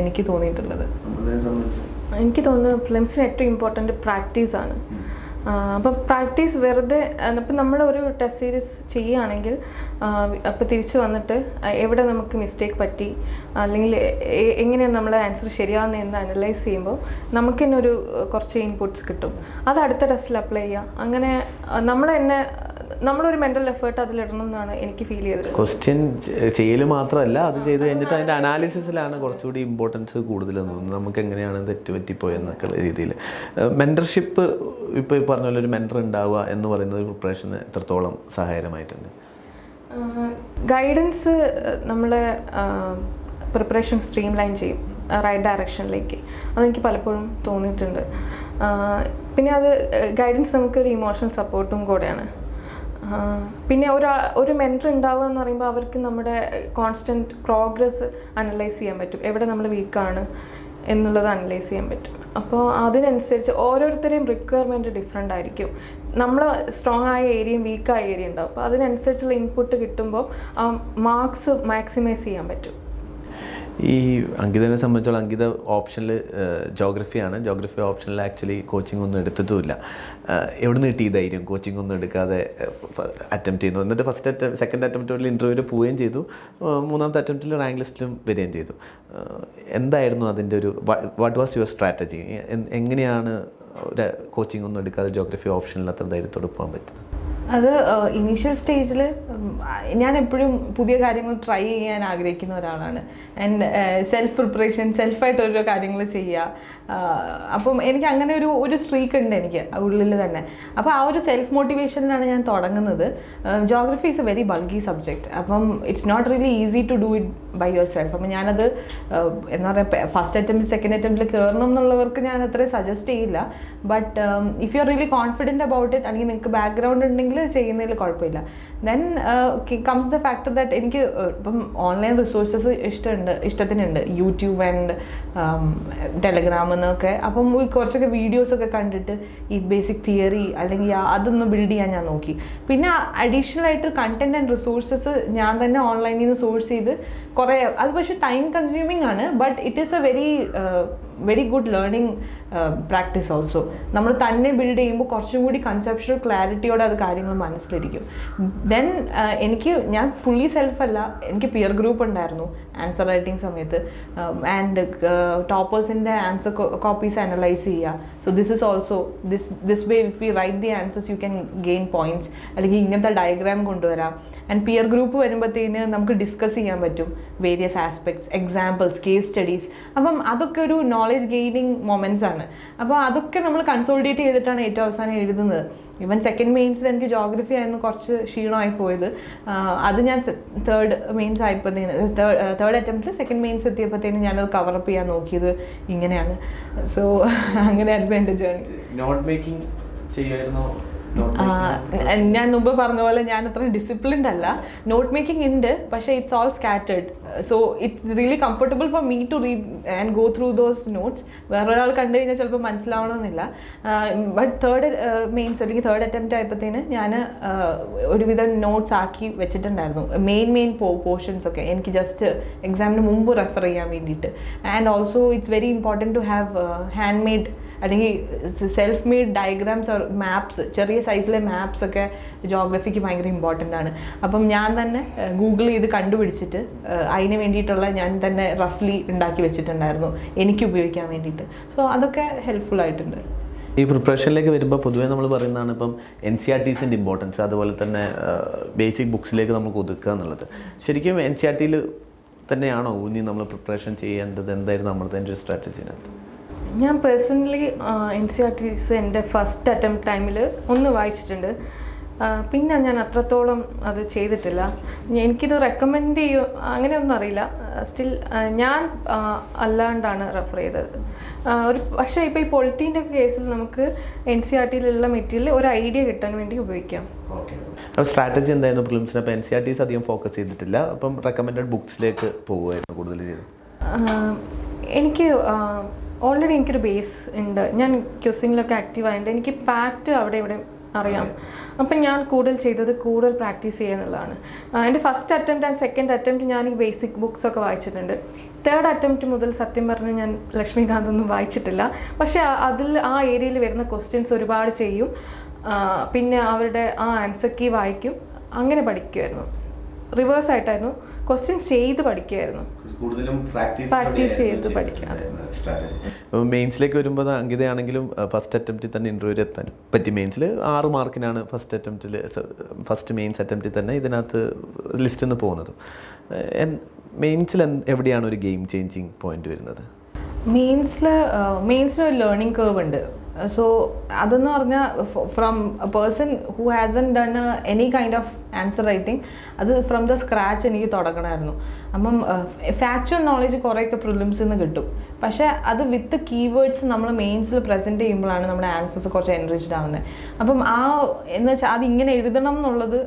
എനിക്ക് തോന്നിയിട്ടുള്ളത്. എനിക്ക് തോന്നുന്നു പ്രിലിംസിന് ഏറ്റവും ഇമ്പോർട്ടൻറ്റ് പ്രാക്ടീസാണ്. അപ്പം പ്രാക്ടീസ് വെറുതെ ഇപ്പം നമ്മളൊരു ടെസ്റ്റ് സീരീസ് ചെയ്യുകയാണെങ്കിൽ അപ്പോൾ തിരിച്ച് വന്നിട്ട് എവിടെ നമുക്ക് മിസ്റ്റേക്ക് പറ്റി, അല്ലെങ്കിൽ എങ്ങനെയാണ് നമ്മളെ ആൻസർ ശരിയാവുന്നതെന്ന് അനലൈസ് ചെയ്യുമ്പോൾ നമുക്ക് തന്നെ ഒരു കുറച്ച് ഇൻപുട്സ് കിട്ടും. അത് അടുത്ത ടെസ്റ്റിൽ അപ്ലൈ ചെയ്യുക. അങ്ങനെ നമ്മളൊരു മെൻ്റൽ എഫേർട്ട് അതിലിടണം എന്നാണ് എനിക്ക് ഫീൽ ചെയ്തത്. ക്വസ്റ്റ്യൻ ചെയ്യൽ മാത്രമല്ല, അത് ചെയ്ത് കഴിഞ്ഞിട്ട് അതിൻ്റെ അനാലിസിസിലാണ് കുറച്ചുകൂടി ഇമ്പോർട്ടൻസ് കൂടുതലെന്ന് തോന്നുന്നു. നമുക്ക് എങ്ങനെയാണ് തെറ്റ് പറ്റിപ്പോയെന്നൊക്കെ രീതിയിൽ. മെൻറ്റർഷിപ്പ് ഇപ്പോൾ ഈ പറഞ്ഞ പോലെ ഒരു മെൻറ്റർ ഉണ്ടാവുക എന്ന് പറയുന്നത് പ്രിപ്പറേഷന് എത്രത്തോളം സഹായകരമായിട്ടുണ്ട്? ഗൈഡൻസ് നമ്മളെ പ്രിപ്പറേഷൻ സ്ട്രീം ലൈൻ ചെയ്യും റൈറ്റ് ഡയറക്ഷനിലേക്ക്. അതെനിക്ക് പലപ്പോഴും തോന്നിയിട്ടുണ്ട്. പിന്നെ അത് ഗൈഡൻസ് നമുക്കൊരു ഇമോഷണൽ സപ്പോർട്ടും കൂടെയാണ്. പിന്നെ ഒരു മെൻറ്റർ ഉണ്ടാവുക എന്ന് പറയുമ്പോൾ അവർക്ക് നമ്മുടെ കോൺസ്റ്റൻറ്റ് പ്രോഗ്രസ് അനലൈസ് ചെയ്യാൻ പറ്റും. എവിടെ നമ്മൾ വീക്കാണ്, എന്നുള്ളത് അനലൈസ് ചെയ്യാൻ പറ്റും. അപ്പോൾ അതിനനുസരിച്ച് ഓരോരുത്തരെയും റിക്വയർമെൻറ്റ് ഡിഫറെൻ്റ് ആയിരിക്കും. നമ്മൾ സ്ട്രോങ് ആയ ഏരിയയും വീക്കായ ഏരിയ ഉണ്ടാവും. അപ്പോൾ അതിനനുസരിച്ചുള്ള ഇൻപുട്ട് കിട്ടുമ്പോൾ ആ മാർക്സ് മാക്സിമൈസ് ചെയ്യാൻ പറ്റും. ഈ അങ്കിതനെ സംബന്ധിച്ചോളം അങ്കിത ഓപ്ഷനിൽ ജോഗ്രഫിയാണ്. ജോഗ്രഫി ഓപ്ഷനിൽ ആക്ച്വലി കോച്ചിങ് ഒന്നും എടുത്തിട്ടുമില്ല. എവിടെ നിന്ന് കിട്ടി ധൈര്യം കോച്ചിങ് ഒന്നും എടുക്കാതെ അറ്റംപ്റ്റ് ചെയ്യുന്നു? എന്നിട്ട് സെക്കൻഡ് അറ്റംപ്റ്റിൽ ഇൻ്റർവ്യൂവിൽ പോവുകയും ചെയ്തു, മൂന്നാമത്തെ അറ്റംപ്റ്റിൽ റാങ്ക് ലിസ്റ്റിലും വരികയും ചെയ്തു. എന്തായിരുന്നു അതിൻ്റെ ഒരു വാട്ട് വാസ് യുവർ സ്ട്രാറ്റജി? എങ്ങനെയാണ് ഒരു കോച്ചിങ് ഒന്നും എടുക്കാതെ ജോഗ്രഫി ഓപ്ഷനിൽ അത്ര ധൈര്യത്തോടെ പോകാൻ പറ്റുന്നത്? അത് ഇനീഷ്യൽ സ്റ്റേജിൽ ഞാൻ എപ്പോഴും പുതിയ കാര്യങ്ങൾ ട്രൈ ചെയ്യാൻ ആഗ്രഹിക്കുന്ന ഒരാളാണ്. ആൻഡ് സെൽഫ് പ്രിപ്പറേഷൻ, സെൽഫായിട്ട് ഓരോ കാര്യങ്ങൾ ചെയ്യുക. അപ്പം എനിക്ക് അങ്ങനെ ഒരു സ്ട്രീക്ക് ഉണ്ട് എനിക്ക് ഉള്ളിൽ തന്നെ. അപ്പോൾ ആ ഒരു സെൽഫ് മോട്ടിവേഷനിലാണ് ഞാൻ തുടങ്ങുന്നത്. Geography is a very bulgy subject. അപ്പം it's not really easy to do it by yourself. അപ്പം ഞാനത് എന്താ പറയുക, ഫസ്റ്റ് അറ്റംപ്റ്റ് സെക്കൻഡ് അറ്റംപ്റ്റിൽ കയറണം എന്നുള്ളവർക്ക് ഞാൻ അത്രയും സജസ്റ്റ് ചെയ്യില്ല. But if you are really confident about it, അല്ലെങ്കിൽ നിങ്ങൾക്ക് ബാക്ക്ഗ്രൗണ്ട് ഉണ്ടെങ്കിൽ ചെയ്യുന്നതിൽ കുഴപ്പമില്ല. Then comes the factor that എനിക്ക് ഇപ്പം ഓൺലൈൻ റിസോഴ്സസ് ഇഷ്ടത്തിനുണ്ട്, യൂട്യൂബ് ആൻഡ് ടെലഗ്രാം എന്നൊക്കെ. അപ്പം കുറച്ചൊക്കെ വീഡിയോസൊക്കെ കണ്ടിട്ട് ഈ ബേസിക് തിയറി അല്ലെങ്കിൽ അതൊന്ന് ബിൽഡ് ചെയ്യാൻ ഞാൻ നോക്കി. പിന്നെ അഡീഷണൽ ആയിട്ട് കണ്ടന്റ് ആൻഡ് റിസോഴ്സസ് ഞാൻ തന്നെ ഓൺലൈനിൽ നിന്ന് സോഴ്സ് ചെയ്ത് കുറേ, അത് പക്ഷേ ടൈം കൺസ്യൂമിങ് ആണ്. But it is a very good learning practice also. നമ്മൾ തന്നെ ബിൽഡ് ചെയ്യുമ്പോൾ കുറച്ചും കൂടി കൺസെപ്ച്വൽ ക്ലാരിറ്റിയോടെ അത് കാര്യങ്ങൾ മനസ്സിലിരിക്കും. ദെൻ ഞാൻ ഫുള്ളി സെൽഫല്ല, എനിക്ക് പിയർ ഗ്രൂപ്പ് ഉണ്ടായിരുന്നു ആൻസർ റൈറ്റിംഗ് സമയത്ത്. ആൻഡ് ടോപ്പേഴ്സിൻ്റെ ആൻസർ കോപ്പീസ് അനലൈസ് ചെയ്യുക. So this is also this way if you write the answers you can gain points. അല്ലെങ്കിൽ ഇങ്ങനത്തെ ഡയഗ്രാം കൊണ്ടുവരാം. ആൻഡ് പിയർ ഗ്രൂപ്പ് വരുമ്പോഴത്തേന് നമുക്ക് ഡിസ്കസ് ചെയ്യാൻ പറ്റും various aspects, examples, case studies. അപ്പം അതൊക്കെ ഒരു നോളജ് ഗെയിനിങ് മൊമെൻറ്റ്സ് ആണ്. അപ്പോൾ അതൊക്കെ നമ്മൾ കൺസോളിഡേറ്റ് ചെയ്തിട്ടാണ് ഏറ്റവും അവസാനം എഴുതുന്നത്. ഈവൻ സെക്കൻഡ് മെയിൻസിൽ എനിക്ക് ജോഗ്രഫി ആയിരുന്നു കുറച്ച് ക്ഷീണമായി പോയത്. അത് ഞാൻ തേർഡ് മെയിൻസ് ആയപ്പോഴത്തേന്, തേർഡ് അറ്റംപ്റ്റിൽ സെക്കൻഡ് മെയിൻസ് എത്തിയപ്പോഴത്തേനും ഞാനത് കവറപ്പ് ചെയ്യാൻ നോക്കിയത് ഇങ്ങനെയാണ്. സോ അങ്ങനെയായിരുന്നു എൻ്റെ ജേർണി. Not making ചെയ്യുമായിരുന്നോ? ഞാൻ മുമ്പ് പറഞ്ഞ പോലെ ഞാൻ അത്ര ഡിസിപ്ലിൻഡ് അല്ല. നോട്ട് മേക്കിംഗ് ഉണ്ട്, പക്ഷേ it's all scattered. So it's really comfortable for me to read and go through those notes. വേറൊരാൾ കണ്ടു കഴിഞ്ഞാൽ ചിലപ്പോൾ മനസ്സിലാവണമെന്നില്ല. ബട്ട് തേർഡ് മെയിൻസ് അല്ലെങ്കിൽ തേർഡ് അറ്റംപ്റ്റ് ആയപ്പോഴത്തേന് ഞാൻ ഒരുവിധം നോട്ട്സ് ആക്കി വെച്ചിട്ടുണ്ടായിരുന്നു. മെയിൻ പോർഷൻസ് ഒക്കെ എനിക്ക് ജസ്റ്റ് എക്സാമിന് മുമ്പ് റെഫർ ചെയ്യാൻ വേണ്ടിയിട്ട്. And also it's very important to have hand made അല്ലെങ്കിൽ self made diagrams or maps, ചെറിയ സൈസിലെ മാപ്സ് ഒക്കെ ജോഗ്രഫിക്ക് ഭയങ്കര ഇമ്പോർട്ടൻ്റ് ആണ്. അപ്പം ഞാൻ തന്നെ ഗൂഗിൾ ചെയ്ത് കണ്ടുപിടിച്ചിട്ട് അതിന് വേണ്ടിയിട്ടുള്ള ഞാൻ തന്നെ റഫ്ലി ഉണ്ടാക്കി വെച്ചിട്ടുണ്ടായിരുന്നു എനിക്ക് ഉപയോഗിക്കാൻ വേണ്ടിയിട്ട്. സോ അതൊക്കെ ഹെൽപ്ഫുൾ ആയിട്ടുണ്ട്. ഈ പ്രിപ്പറേഷനിലേക്ക് വരുമ്പോൾ പൊതുവേ നമ്മൾ പറയുന്നതാണ് ഇപ്പം NCERTസിൻ്റെ ഇമ്പോർട്ടൻസ്, അതുപോലെ തന്നെ ബേസിക് ബുക്സിലേക്ക് നമുക്ക് ഒതുക്കുക എന്നുള്ളത്. ശരിക്കും NCERTയിൽ തന്നെയാണോ ഊന്നി നമ്മൾ പ്രിപ്പറേഷൻ ചെയ്യേണ്ടത്? എന്തായിരുന്നു നമ്മുടെ ഒരു സ്ട്രാറ്റജിനകത്ത്? ഞാൻ പേഴ്സണലി NCERTs എൻ്റെ ഫസ്റ്റ് അറ്റംപ്റ്റ് ടൈമിൽ ഒന്ന് വായിച്ചിട്ടുണ്ട്. പിന്നെ ഞാൻ അത്രത്തോളം അത് ചെയ്തിട്ടില്ല. എനിക്കിത് റെക്കമെൻഡ് ചെയ്യും അങ്ങനെയൊന്നും അറിയില്ല. സ്റ്റിൽ ഞാൻ അല്ലാണ്ടാണ് റെഫർ ചെയ്തത്. പക്ഷേ ഇപ്പോൾ ഈ പൊളിറ്റീൻ്റെ കേസിൽ നമുക്ക് NCERTയിലുള്ള മെറ്റീരിയൽ ഒരു ഐഡിയ കിട്ടാൻ വേണ്ടി ഉപയോഗിക്കാം. അപ്പോൾ സ്ട്രാറ്റജി എന്തായിരുന്നു പ്രിലിംസിന്? അപ്പോൾ NCERTs അധികം ഫോക്കസ് ചെയ്തിട്ടില്ല, അപ്പം റെക്കമെൻഡഡ് ബുക്സിലേക്ക് പോകുമായിരുന്നു കൂടുതൽ ചെയ്ത്? എനിക്ക് ഓൾറെഡി എനിക്കൊരു ബേസ് ഉണ്ട്. ഞാൻ ക്വസിങ്ങിലൊക്കെ ആക്റ്റീവ് ആയതുകൊണ്ട് എനിക്ക് ഫാക്റ്റ് അവിടെ ഇവിടെ അറിയാം. അപ്പം ഞാൻ കൂടുതൽ പ്രാക്ടീസ് ചെയ്യുക എന്നുള്ളതാണ്. എൻ്റെ first attempt and second attempt ഞാൻ ഈ ബേസിക് ബുക്സൊക്കെ വായിച്ചിട്ടുണ്ട്. തേർഡ് അറ്റംപ്റ്റ് മുതൽ സത്യം പറഞ്ഞ് ഞാൻ ലക്ഷ്മികാന്തൊന്നും വായിച്ചിട്ടില്ല. പക്ഷേ ആ ഏരിയയിൽ വരുന്ന ക്വസ്റ്റ്യൻസ് ഒരുപാട് ചെയ്യും. പിന്നെ അവരുടെ ആൻസർ കീ വായിക്കും. അങ്ങനെ പഠിക്കുമായിരുന്നു. റിവേഴ്സ് ആയിട്ടായിരുന്നു, ക്വസ്റ്റ്യൻസ് ചെയ്ത് പഠിക്കുമായിരുന്നു. പ്രാക്ടീസ് ചെയ്ത് പഠിക്കാം. മെയിൻസിലേക്ക് വരുമ്പോൾ അങ്കിതയാണെങ്കിലും ഫസ്റ്റ് അറ്റംപ്റ്റിൽ തന്നെ ഇൻ്റർവ്യൂവിൽ എത്താൻ പറ്റി. മെയിൻസിൽ 6 മാർക്കിനാണ് ഫസ്റ്റ് മെയിൻസ് അറ്റംപ്റ്റിൽ തന്നെ ഇതിനകത്ത് ലിസ്റ്റിൽ നിന്ന് പോകുന്നത്. മെയിൻസിൽ എവിടെയാണ് ഒരു ഗെയിം ചേഞ്ചിങ് പോയിന്റ് വരുന്നത്? മെയിൻസിൽ ഒരു ലേണിംഗ് കർവ് ഉണ്ട്. സോ അതെന്ന് പറഞ്ഞാൽ from a person who hasn't done any kind of answer writing അത് ഫ്രം ദ സ്ക്രാച്ച് എനിക്ക് തുടങ്ങണമായിരുന്നു. അപ്പം ഫാക്ച്വൽ നോളജ് കുറേയൊക്കെ പ്രിലിംസിൽ നിന്ന് കിട്ടും, പക്ഷേ അത് വിത്ത് കീവേഡ്സ് നമ്മൾ മെയിൻസിൽ പ്രസൻറ്റ് ചെയ്യുമ്പോഴാണ് നമ്മുടെ ആൻസേഴ്സ് കുറച്ച് എൻറിച്ച്ഡ് ആവുന്നത്. അപ്പം എന്ന് വെച്ചാൽ അത് ഇങ്ങനെ എഴുതണം എന്നുള്ളത്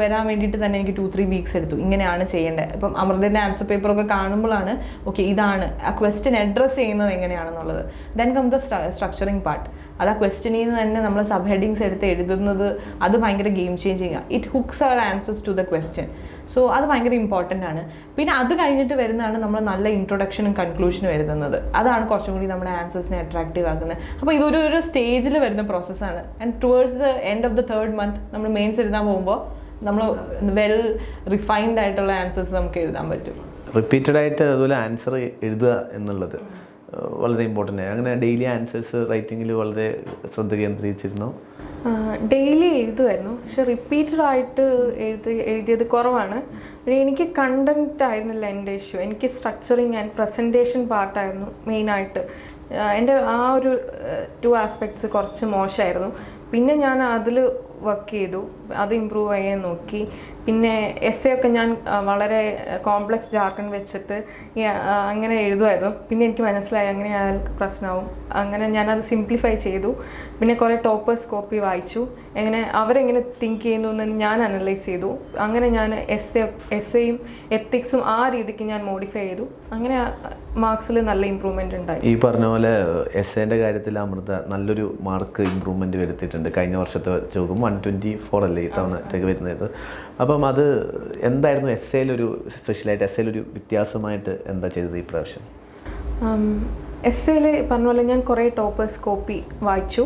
വരാൻ വേണ്ടിയിട്ട് തന്നെ എനിക്ക് 2-3 വീക്സ് എടുത്തു. ഇങ്ങനെയാണ് ചെയ്യേണ്ടത്. ഇപ്പം അമൃതൻ്റെ ആൻസർ പേപ്പറൊക്കെ കാണുമ്പോഴാണ് ഓക്കെ ഇതാണ് ആ ക്വസ്റ്റ്യൻ അഡ്രസ്സ് ചെയ്യുന്നത് എങ്ങനെയാണെന്നുള്ളത്. Then come the structuring part. അത് ആ ക്വസ്റ്റ്യനിൽ നിന്ന് തന്നെ നമ്മൾ സബ് ഹെഡിങ്സ് എടുത്ത് എഴുതുന്നത് അത് ഭയങ്കര game changing. It hooks our answers to the question. So അത് ഭയങ്കര ഇമ്പോർട്ടൻ്റ് ആണ്. പിന്നെ അത് കഴിഞ്ഞിട്ട് വരുന്നതാണ് നമ്മൾ നല്ല ഇൻട്രൊഡക്ഷനും കൺക്ലൂഷനും എഴുതുന്നത്. അതാണ് കുറച്ചും കൂടി നമ്മുടെ ആൻസേഴ്സിനെ അട്രാക്റ്റീവ് ആക്കുന്നത്. അപ്പോൾ ഇതൊരു സ്റ്റേജിൽ വരുന്ന പ്രോസസ്സാണ്. And towards the end of the 3rd month നമ്മൾ മെയിൻസ് എഴുതാൻ പോകുമ്പോൾ നമ്മൾ വെൽ റിഫൈൻഡ് ആയിട്ടുള്ള ആൻസേഴ്സ് നമുക്ക് എഴുതാൻ പറ്റും. റിപ്പീറ്റഡ് ആയിട്ട് അതുപോലെ ആൻസർ എഴുതുക എന്നുള്ളത് വളരെ ഇമ്പോർട്ടൻ്റ് ആണ്. അങ്ങനെ ഡെയിലി ആൻസേഴ്സ് റൈറ്റിങ്ങിൽ വളരെ ശ്രദ്ധ കേന്ദ്രീകരിച്ചിരുന്നു. ഡെയിലി എഴുതുമായിരുന്നു, പക്ഷെ റിപ്പീറ്റഡ് ആയിട്ട് എഴുതിയത് കുറവാണ്. എനിക്ക് കണ്ടൻറ്റ് ആയിരുന്നില്ല എൻ്റെ ഇഷ്യൂ. എനിക്ക് സ്ട്രക്ചറിങ് ആൻഡ് പ്രസൻറ്റേഷൻ പാർട്ടായിരുന്നു മെയിനായിട്ട്. എൻ്റെ ആ ഒരു 2 ആസ്പെക്ട്സ് കുറച്ച് മോശമായിരുന്നു. പിന്നെ ഞാൻ അതിൽ വർക്ക് ചെയ്തു, അത് ഇമ്പ്രൂവ് ചെയ്യാൻ നോക്കി. പിന്നെ എസ്സേ ഒക്കെ ഞാൻ വളരെ കോംപ്ലക്സ് ജാർഗൺ വെച്ചിട്ട് അങ്ങനെ എഴുതുമായിരുന്നു. പിന്നെ എനിക്ക് മനസ്സിലായി അങ്ങനെ അയാൾക്ക് പ്രശ്നമാവും. അങ്ങനെ ഞാനത് സിംപ്ലിഫൈ ചെയ്തു. പിന്നെ കുറേ ടോപ്പേഴ്സ് കോപ്പി വായിച്ചു, അവരെങ്ങനെ തിങ്ക് ചെയ്യുന്നു എന്ന് ഞാൻ അനലൈസ് ചെയ്തു. അങ്ങനെ ഞാൻ എസ്സേയും എത്തിക്സും ആ രീതിക്ക് ഞാൻ മോഡിഫൈ ചെയ്തു. അങ്ങനെ മാർക്സിൽ നല്ല ഇമ്പ്രൂവ്മെൻ്റ് ഉണ്ടായി. ഈ പറഞ്ഞ പോലെ എസ്സേൻ്റെ കാര്യത്തിൽ അമൃത നല്ലൊരു മാർക്ക് ഇമ്പ്രൂവ്മെൻറ്റ് വരുത്തിയിട്ടുണ്ട്. കഴിഞ്ഞ വർഷത്തെ വെച്ച് നോക്കുമ്പോൾ 124 അല്ലേ ഈ തവണത്തേക്ക് വരുന്നത്. അപ്പം അത് എന്തായിരുന്നു എസ്സേയിലൊരു സ്പെഷ്യലായിട്ട് എസ്സേയിലൊരു വ്യത്യാസമായിട്ട് എന്താ ചെയ്തത് ഈ പ്രാവശ്യം? എസ്സേയിൽ പറഞ്ഞ പോലെ ഞാൻ കുറേ ടോപ്പേഴ്സ് കോപ്പി വായിച്ചു.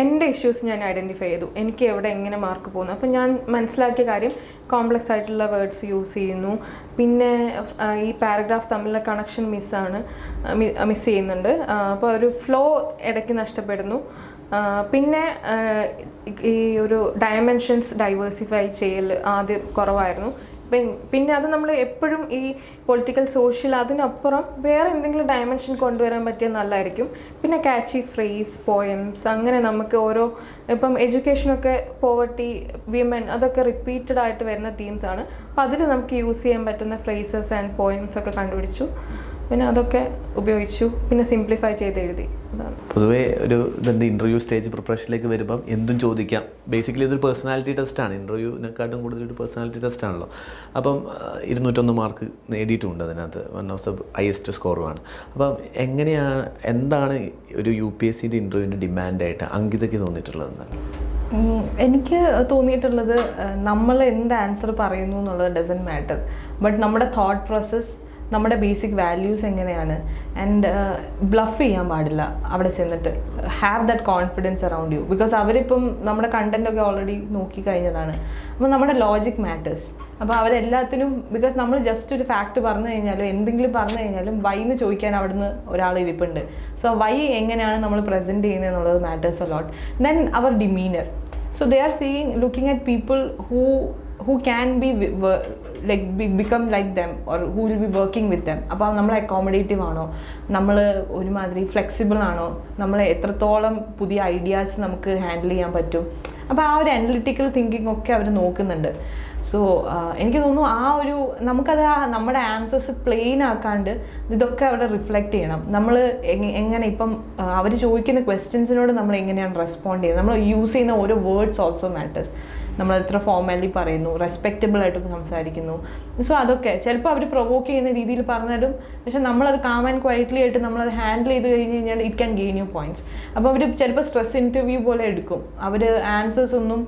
എൻ്റെ ഇഷ്യൂസ് ഞാൻ ഐഡൻറ്റിഫൈ ചെയ്തു, എനിക്ക് എവിടെ എങ്ങനെ മാർക്ക് പോകുന്നു. അപ്പം ഞാൻ മനസ്സിലാക്കിയ കാര്യം കോംപ്ലക്സ് ആയിട്ടുള്ള വേർഡ്സ് യൂസ് ചെയ്യുന്നു. പിന്നെ ഈ പാരഗ്രാഫ് തമ്മിലുള്ള കണക്ഷൻ മിസ് ചെയ്യുന്നുണ്ട്. അപ്പോൾ ഒരു ഫ്ലോ ഇടയ്ക്ക് നഷ്ടപ്പെടുന്നു. പിന്നെ ഈ ഒരു ഡയമെൻഷൻസ് ഡൈവേഴ്സിഫൈ ചെയ്യൽ ആദ്യം കുറവായിരുന്നു. പിന്നെ അത് നമ്മൾ എപ്പോഴും ഈ പൊളിറ്റിക്കൽ സോഷ്യൽ അതിനപ്പുറം വേറെ എന്തെങ്കിലും ഡയമെൻഷൻ കൊണ്ടുവരാൻ പറ്റിയത് നല്ലതായിരിക്കും. പിന്നെ കാച്ചി ഫ്രേസ്, പോയംസ്, അങ്ങനെ നമുക്ക് ഓരോ ഇപ്പം എഡ്യൂക്കേഷനൊക്കെ പോവർട്ടി, വിമൻ, അതൊക്കെ റിപ്പീറ്റഡ് ആയിട്ട് വരുന്ന തീംസാണ്. അപ്പോൾ അതിൽ നമുക്ക് യൂസ് ചെയ്യാൻ പറ്റുന്ന ഫ്രേസസ് ആൻഡ് പോയംസ് ഒക്കെ കണ്ടുപിടിച്ചു. പിന്നെ അതൊക്കെ ഉപയോഗിച്ചു. പിന്നെ സിംപ്ലിഫൈ ചെയ്ത് എഴുതി. അതാണ് പൊതുവേ ഒരു ഇതുണ്ട്. ഇൻ്റർവ്യൂ സ്റ്റേജ് പ്രിപ്പറേഷനിലേക്ക് വരുമ്പം എന്തും ചോദിക്കാം. ബേസിക്കലി ഇതൊരു പേഴ്സണാലിറ്റി ടെസ്റ്റാണ്. ഇൻ്റർവ്യൂവിനെക്കാട്ടും കൂടുതൽ ഒരു പേഴ്സണാലിറ്റി ടെസ്റ്റ് ആണല്ലോ. അപ്പം 201 മാർക്ക് നേടിയിട്ടുണ്ട് അതിനകത്ത്. 1 ഓഫ് ദ ഹയസ്റ്റ് സ്കോറുമാണ്. അപ്പം എന്താണ് ഒരു UPSC ഇൻ്റർവ്യൂവിൻ്റെ ഡിമാൻഡായിട്ട് അങ്കിതയ്ക്ക് തോന്നിയിട്ടുള്ളത്? എന്താണ് എനിക്ക് തോന്നിയിട്ടുള്ളത്, നമ്മൾ എന്ത് ആൻസർ പറയുന്നു എന്നുള്ളത് ഡസൻറ്റ് മാറ്റർ, ബട്ട് നമ്മുടെ തോട്ട് പ്രോസസ്സ്, നമ്മുടെ ബേസിക് വാല്യൂസ് എങ്ങനെയാണ്. ആൻഡ് ബ്ലഫ് ചെയ്യാൻ പാടില്ല അവിടെ ചെന്നിട്ട്. Have that confidence around U. Because അവരിപ്പം നമ്മുടെ കണ്ടൻറ്റൊക്കെ ഓൾറെഡി നോക്കി കഴിഞ്ഞതാണ്. അപ്പോൾ നമ്മുടെ ലോജിക് മാറ്റേഴ്സ്. അപ്പോൾ അവരെല്ലാത്തിനും, ബിക്കോസ് നമ്മൾ ജസ്റ്റ് ഒരു ഫാക്റ്റ് പറഞ്ഞു കഴിഞ്ഞാലും എന്തെങ്കിലും പറഞ്ഞു കഴിഞ്ഞാലും വൈന്ന് ചോദിക്കാൻ അവിടുന്ന് ഒരാൾ ഇരിപ്പുണ്ട്. സോ വൈ എങ്ങനെയാണ് നമ്മൾ പ്രസൻറ്റ് ചെയ്യുന്നത് എന്നുള്ളത് matters a lot. Then our demeanour. So they are looking at people who can become like them or who will be working with them. അപ്പോൾ നമ്മൾ അക്കോമഡേറ്റീവ് ആണോ, നമ്മൾ ഒരുമാതിരി ഫ്ലെക്സിബിൾ ആണോ, നമ്മൾ എത്രത്തോളം പുതിയ ഐഡിയാസ് നമുക്ക് ഹാൻഡിൽ ചെയ്യാൻ പറ്റും. അപ്പോൾ ആ ഒരു അനലിറ്റിക്കൽ തിങ്കിങ് ഒക്കെ അവർ നോക്കുന്നുണ്ട്. സോ എനിക്ക് തോന്നുന്നു നമുക്കത് നമ്മുടെ ആൻസേഴ്സ് പ്ലെയിൻ ആക്കാണ്ട് ഇതൊക്കെ അവിടെ റിഫ്ലക്റ്റ് ചെയ്യണം. നമ്മൾ എങ്ങനെ ഇപ്പം അവർ ചോദിക്കുന്ന ക്വസ്റ്റ്യൻസിനോട് നമ്മൾ എങ്ങനെയാണ് റെസ്പോണ്ട് ചെയ്യുന്നത്, നമ്മൾ യൂസ് ചെയ്യുന്ന ഓരോ വേർഡ്സ് ഓൾസോ മാറ്റേഴ്സ്. നമ്മൾ എത്ര ഫോർമാലി പറയുന്നു, റെസ്പെക്റ്റബിൾ ആയിട്ട് സംസാരിക്കുന്നു. സോ അതൊക്കെ ചിലപ്പോൾ അവർ പ്രൊവോക്ക് ചെയ്യുന്ന രീതിയിൽ പറഞ്ഞിടും, പക്ഷെ നമ്മളത് കാം ആൻഡ് ക്വയറ്റ്ലി ആയിട്ട് നമ്മളത് ഹാൻഡിൽ ചെയ്ത് കഴിഞ്ഞ് കഴിഞ്ഞാൽ it can gain you points. അപ്പോൾ അവർ ചിലപ്പോൾ സ്ട്രെസ് ഇൻ്റർവ്യൂ പോലെ എടുക്കും. അവർ ആൻസേഴ്സ് ഒന്നും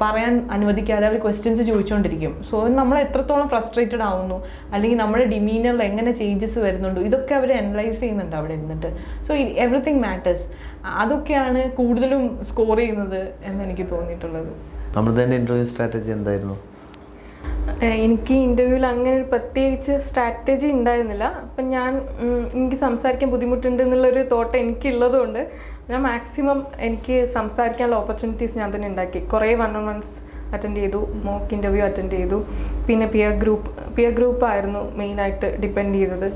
പറയാൻ അനുവദിക്കാതെ അവർ ക്വസ്റ്റ്യൻസ് ചോദിച്ചുകൊണ്ടിരിക്കും. സോ നമ്മൾ എത്രത്തോളം ഫ്രസ്ട്രേറ്റഡ് ആവുന്നു, അല്ലെങ്കിൽ നമ്മുടെ ഡിമീനറിൽ എങ്ങനെ ചേഞ്ചസ് വരുന്നുണ്ട്, ഇതൊക്കെ അവർ അനലൈസ് ചെയ്യുന്നുണ്ട് അവിടെ ഇരുന്നിട്ട്. So everything matters. അതൊക്കെയാണ് കൂടുതലും സ്കോർ ചെയ്യുന്നത് എന്ന് എനിക്ക് തോന്നിയിട്ടുള്ളത്. അമൃതേൻ്റെ ഇൻ്റർവ്യൂ സ്ട്രാറ്റജി എന്തായിരുന്നു? എനിക്ക് ഇൻ്റർവ്യൂവിൽ അങ്ങനെ പ്രത്യേകിച്ച് സ്ട്രാറ്റജി ഉണ്ടായിരുന്നില്ല. അപ്പം എനിക്ക് സംസാരിക്കാൻ ബുദ്ധിമുട്ടുണ്ട് എന്നുള്ളൊരു തോട്ട് എനിക്കുള്ളതുകൊണ്ട് ഞാൻ മാക്സിമം എനിക്ക് സംസാരിക്കാനുള്ള ഓപ്പർച്യൂണിറ്റീസ് ഞാൻ തന്നെ ഉണ്ടാക്കി. കുറേ 1-on-1s അറ്റൻഡ് ചെയ്തു, മോക്ക് ഇൻ്റർവ്യൂ അറ്റൻഡ് ചെയ്തു. പിന്നെ പിയർ ഗ്രൂപ്പായിരുന്നു മെയിനായിട്ട് ഡിപ്പെൻഡ് ചെയ്തത്.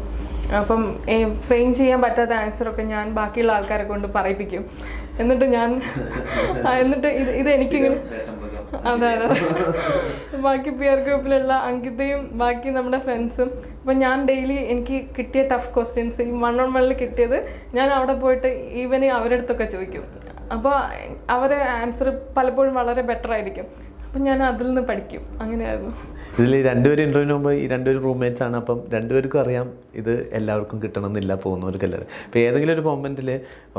അപ്പം ഫ്രെയിം ചെയ്യാൻ പറ്റാത്ത ആൻസറൊക്കെ ഞാൻ ബാക്കിയുള്ള ആൾക്കാരെ കൊണ്ട് പറയിപ്പിക്കും. എന്നിട്ട് ഇത് എനിക്കിങ്ങനെ അതെ അതെ. ബാക്കി പിയർ ഗ്രൂപ്പിലുള്ള അങ്കിതയും ബാക്കി നമ്മുടെ ഫ്രണ്ട്സും അപ്പം ഞാൻ ഡെയിലി എനിക്ക് കിട്ടിയ ടഫ് ക്വസ്റ്റ്യൻസ് ഈ 1-on-1 കിട്ടിയത് ഞാൻ അവിടെ പോയിട്ട് ഈവന് അവരുടെ അടുത്തൊക്കെ ചോദിക്കും. അപ്പോൾ അവരെ ആൻസർ പലപ്പോഴും വളരെ ബെറ്റർ ആയിരിക്കും. അപ്പം ഞാൻ അതിൽ നിന്ന് പഠിക്കും. അങ്ങനെയായിരുന്നു. ഇതിൽ രണ്ടുപേരും ഇൻ്റർവ്യൂവിന് മുമ്പ് ഈ രണ്ടുപേരും റൂംമേറ്റ്സ് ആണ്. അപ്പം രണ്ടുപേർക്കും അറിയാം ഇത് എല്ലാവർക്കും കിട്ടണമെന്നില്ല, പോകുന്നവർക്കല്ലാതെ. അപ്പോൾ ഏതെങ്കിലും ഒരു മൊമെൻറ്റിൽ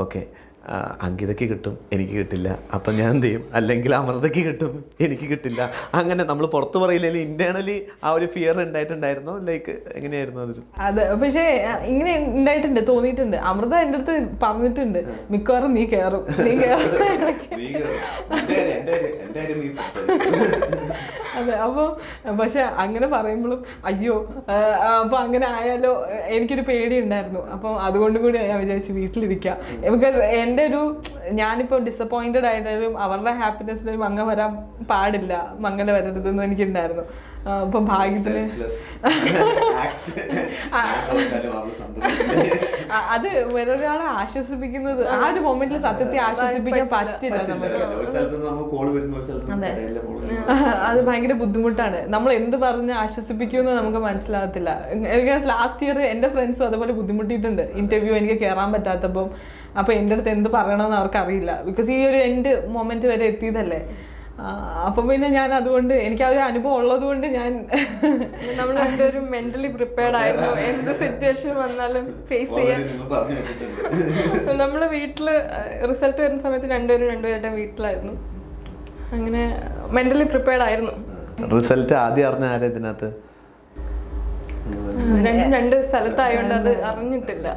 ഓക്കെ അങ്കിതയ്ക്ക് കിട്ടും, എനിക്ക് കിട്ടില്ല, അപ്പം ഞാൻ എന്ത് ചെയ്യും, അല്ലെങ്കിൽ അമൃതയ്ക്ക് കിട്ടും, എനിക്ക് കിട്ടില്ല, അങ്ങനെ നമ്മൾ പുറത്ത് പറയില്ലെങ്കിൽ ഇൻറ്റേർണലി ആ ഒരു ഫിയർ ഉണ്ടായിട്ടുണ്ടായിരുന്നോ? ലൈക്ക് എങ്ങനെയായിരുന്നു അതൊരു? അത് പക്ഷേ ഇങ്ങനെ ഉണ്ടായിട്ടുണ്ട്, തോന്നിയിട്ടുണ്ട്. അമൃത എൻ്റെ അടുത്ത് പറഞ്ഞിട്ടുണ്ട്, മിക്കവാറും നീ കയറും, നീ കയറും. അതെ. അപ്പോൾ പക്ഷെ അങ്ങനെ പറയുമ്പോഴും അയ്യോ അപ്പോൾ അങ്ങനെ ആയാലോ എനിക്കൊരു പേടി ഉണ്ടായിരുന്നു. അപ്പം അതുകൊണ്ട് കൂടി ഞാൻ വിചാരിച്ചു വീട്ടിലിരിക്കാം. ബിക്കോസ് എൻ്റെ ഒരു ഞാനിപ്പോൾ ഡിസപ്പോയിൻറ്റഡ് ആയാലും അവരുടെ ഹാപ്പിനെസ്സിന് മങ്ങ വരാൻ പാടില്ല, മങ്ങല വരരുതെന്ന് എനിക്കുണ്ടായിരുന്നു. അപ്പം ഭാഗ്യത്തിന് അത് വേറൊരാളെ ആശ്വസിപ്പിക്കുന്നത് ആ ഒരു മൊമെന്റിൽ സത്യത്തെ ആശ്വസിപ്പിക്കാൻ പറ്റില്ല നമുക്ക്. അതെ, അത് ഭയങ്കര ബുദ്ധിമുട്ടാണ്. നമ്മൾ എന്ത് പറഞ്ഞ് ആശ്വസിപ്പിക്കുമെന്ന് നമുക്ക് മനസ്സിലാകത്തില്ല. എനിക്ക് ലാസ്റ്റ് ഇയർ എൻ്റെ ഫ്രണ്ട്സും അതുപോലെ ബുദ്ധിമുട്ടിയിട്ടുണ്ട്. ഇന്റർവ്യൂ എനിക്ക് കയറാൻ പറ്റാത്തപ്പം അപ്പോൾ എൻ്റെ അടുത്ത് എന്ത് പറയണമെന്ന് അവർക്കറിയില്ല. ബിക്കോസ് ഈ ഒരു എൻഡ് മൊമെന്റ് വരെ എത്തിയതല്ലേ. അപ്പം പിന്നെ ഞാൻ അതുകൊണ്ട് എനിക്ക് ആ ഒരു അനുഭവം ഉള്ളത് കൊണ്ട് ഞാൻ നമ്മൾ രണ്ടുപേരും മെന്റലി പ്രിപ്പയർഡ് ആയിരുന്നു എന്ത് സിറ്റുവേഷൻ വന്നാലും ഫേസ് ചെയ്യാൻ. നമ്മൾ വീട്ടിൽ റിസൾട്ട് വരുന്ന സമയത്ത് രണ്ടുപേരുടെ വീട്ടിലായിരുന്നു. അങ്ങനെ മെന്റലി പ്രിപ്പയർഡ് ആയിരുന്നു. റിസൾട്ട് ആദ്യം അറിഞ്ഞ ആരാ ഇതിനകത്ത്? രണ്ട് സ്ഥലത്തായതുകൊണ്ട് അത് അറിഞ്ഞിട്ടില്ല.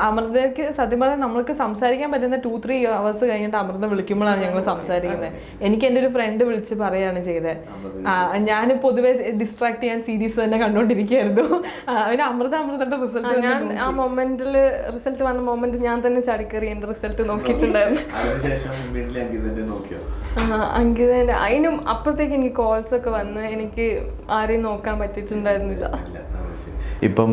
അമൃതയ്ക്ക് സത്യം പറഞ്ഞാൽ നമ്മൾക്ക് സംസാരിക്കാൻ പറ്റുന്ന 2-3 hours കഴിഞ്ഞിട്ട് അമൃത വിളിക്കുമ്പോഴാണ് ഞങ്ങൾ സംസാരിക്കുന്നത്. എനിക്ക് എൻ്റെ ഒരു ഫ്രണ്ട് വിളിച്ച് പറയുകയാണ് ചെയ്തത്. ഞാൻ പൊതുവെ ഡിസ്ട്രാക്ട് ചെയ്യാൻ സീരീസ് തന്നെ കണ്ടോണ്ടിരിക്കുകയായിരുന്നു. അതിന് അമൃതയുടെ റിസൾട്ട് ഞാൻ ആ മൊമെന്റിൽ റിസൾട്ട് വന്ന മൊമെന്റ് ഞാൻ തന്നെ ചടിക്കറി എൻ്റെ റിസൾട്ട് നോക്കിയിട്ടുണ്ടായിരുന്നു. അങ്കിതേൻ്റെ അതിനും അപ്പുറത്തേക്ക് എനിക്ക് കോൾസ് ഒക്കെ വന്ന് എനിക്ക് ആരെയും നോക്കാൻ പറ്റിയിട്ടുണ്ടായിരുന്നില്ല. ഇപ്പം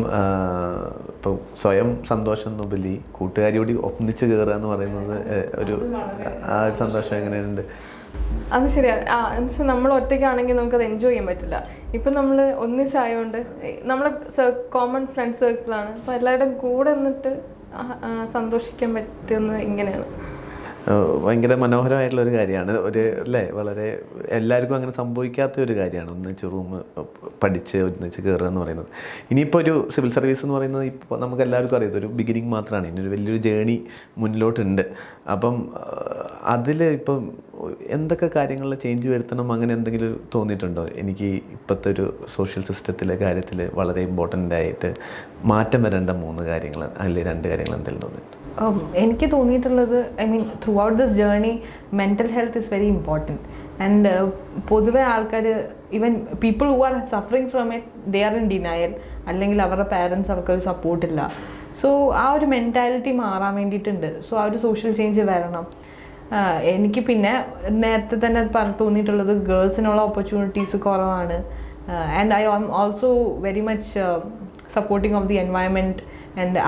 സ്വയം സന്തോഷം എന്നുപരി കൂട്ടുകാരിയോട് ഒന്നിച്ച് കയറുക എന്ന് പറയുന്നത് ഒരു ആ ഒരു സന്തോഷം എങ്ങനെയുണ്ട്? അത് ശരിയാണ്. എന്നുവെച്ചാൽ നമ്മൾ ഒറ്റയ്ക്കാണെങ്കിൽ നമുക്കത് എൻജോയ് ചെയ്യാൻ പറ്റില്ല. ഇപ്പം നമ്മൾ ഒന്നിച്ചായതുകൊണ്ട് നമ്മളെ കോമൺ ഫ്രണ്ട് സർക്കിളാണ്. അപ്പോൾ എല്ലാവരുടെയും കൂടെ നിന്നിട്ട് സന്തോഷിക്കാൻ പറ്റുന്നത് ഇങ്ങനെയാണ്. ഭയങ്കര മനോഹരമായിട്ടുള്ളൊരു കാര്യമാണ്. ഒരു അല്ലേ, വളരെ എല്ലാവർക്കും അങ്ങനെ സംഭവിക്കാത്ത ഒരു കാര്യമാണ് ഒന്നിച്ച് റൂം പഠിച്ച് ഒന്നിച്ച് കയറുക എന്ന് പറയുന്നത്. ഇനിയിപ്പോൾ ഒരു സിവിൽ സർവീസ് എന്ന് പറയുന്നത് ഇപ്പോൾ നമുക്ക് എല്ലാവർക്കും അറിയാം ഒരു ബിഗിനിങ് മാത്രമാണ്. ഇനിയൊരു വലിയൊരു ജേണി മുന്നിലോട്ടുണ്ട്. അപ്പം അതിൽ ഇപ്പം എന്തൊക്കെ കാര്യങ്ങളിൽ ചേഞ്ച് വരുത്തണം അങ്ങനെ എന്തെങ്കിലും തോന്നിയിട്ടുണ്ടോ? എനിക്ക് ഇപ്പോഴത്തെ ഒരു സോഷ്യൽ സിസ്റ്റത്തിലെ കാര്യത്തിൽ വളരെ ഇമ്പോർട്ടൻ്റ് ആയിട്ട് മാറ്റം വരേണ്ട 3 കാര്യങ്ങൾ അല്ലെങ്കിൽ 2 കാര്യങ്ങൾ എന്തെങ്കിലും തോന്നിയിട്ടുണ്ട്? എനിക്ക് തോന്നിയിട്ടുള്ളത് I mean through out this journey mental health is very important. And പൊതുവെ ആൾക്കാർ even people who are suffering from it they are in denial, അല്ലെങ്കിൽ അവരുടെ പാരൻസ് അവർക്കൊരു സപ്പോർട്ടില്ല. സോ ആ ഒരു മെൻറ്റാലിറ്റി മാറാൻ വേണ്ടിയിട്ടുണ്ട്. സോ ആ ഒരു സോഷ്യൽ ചേഞ്ച് വരണം. എനിക്ക് പിന്നെ നേരത്തെ തന്നെ തോന്നിയിട്ടുള്ളത് ഗേൾസിനുള്ള ഓപ്പർച്യൂണിറ്റീസ് കുറവാണ്. And I am also very much supporting of the environment and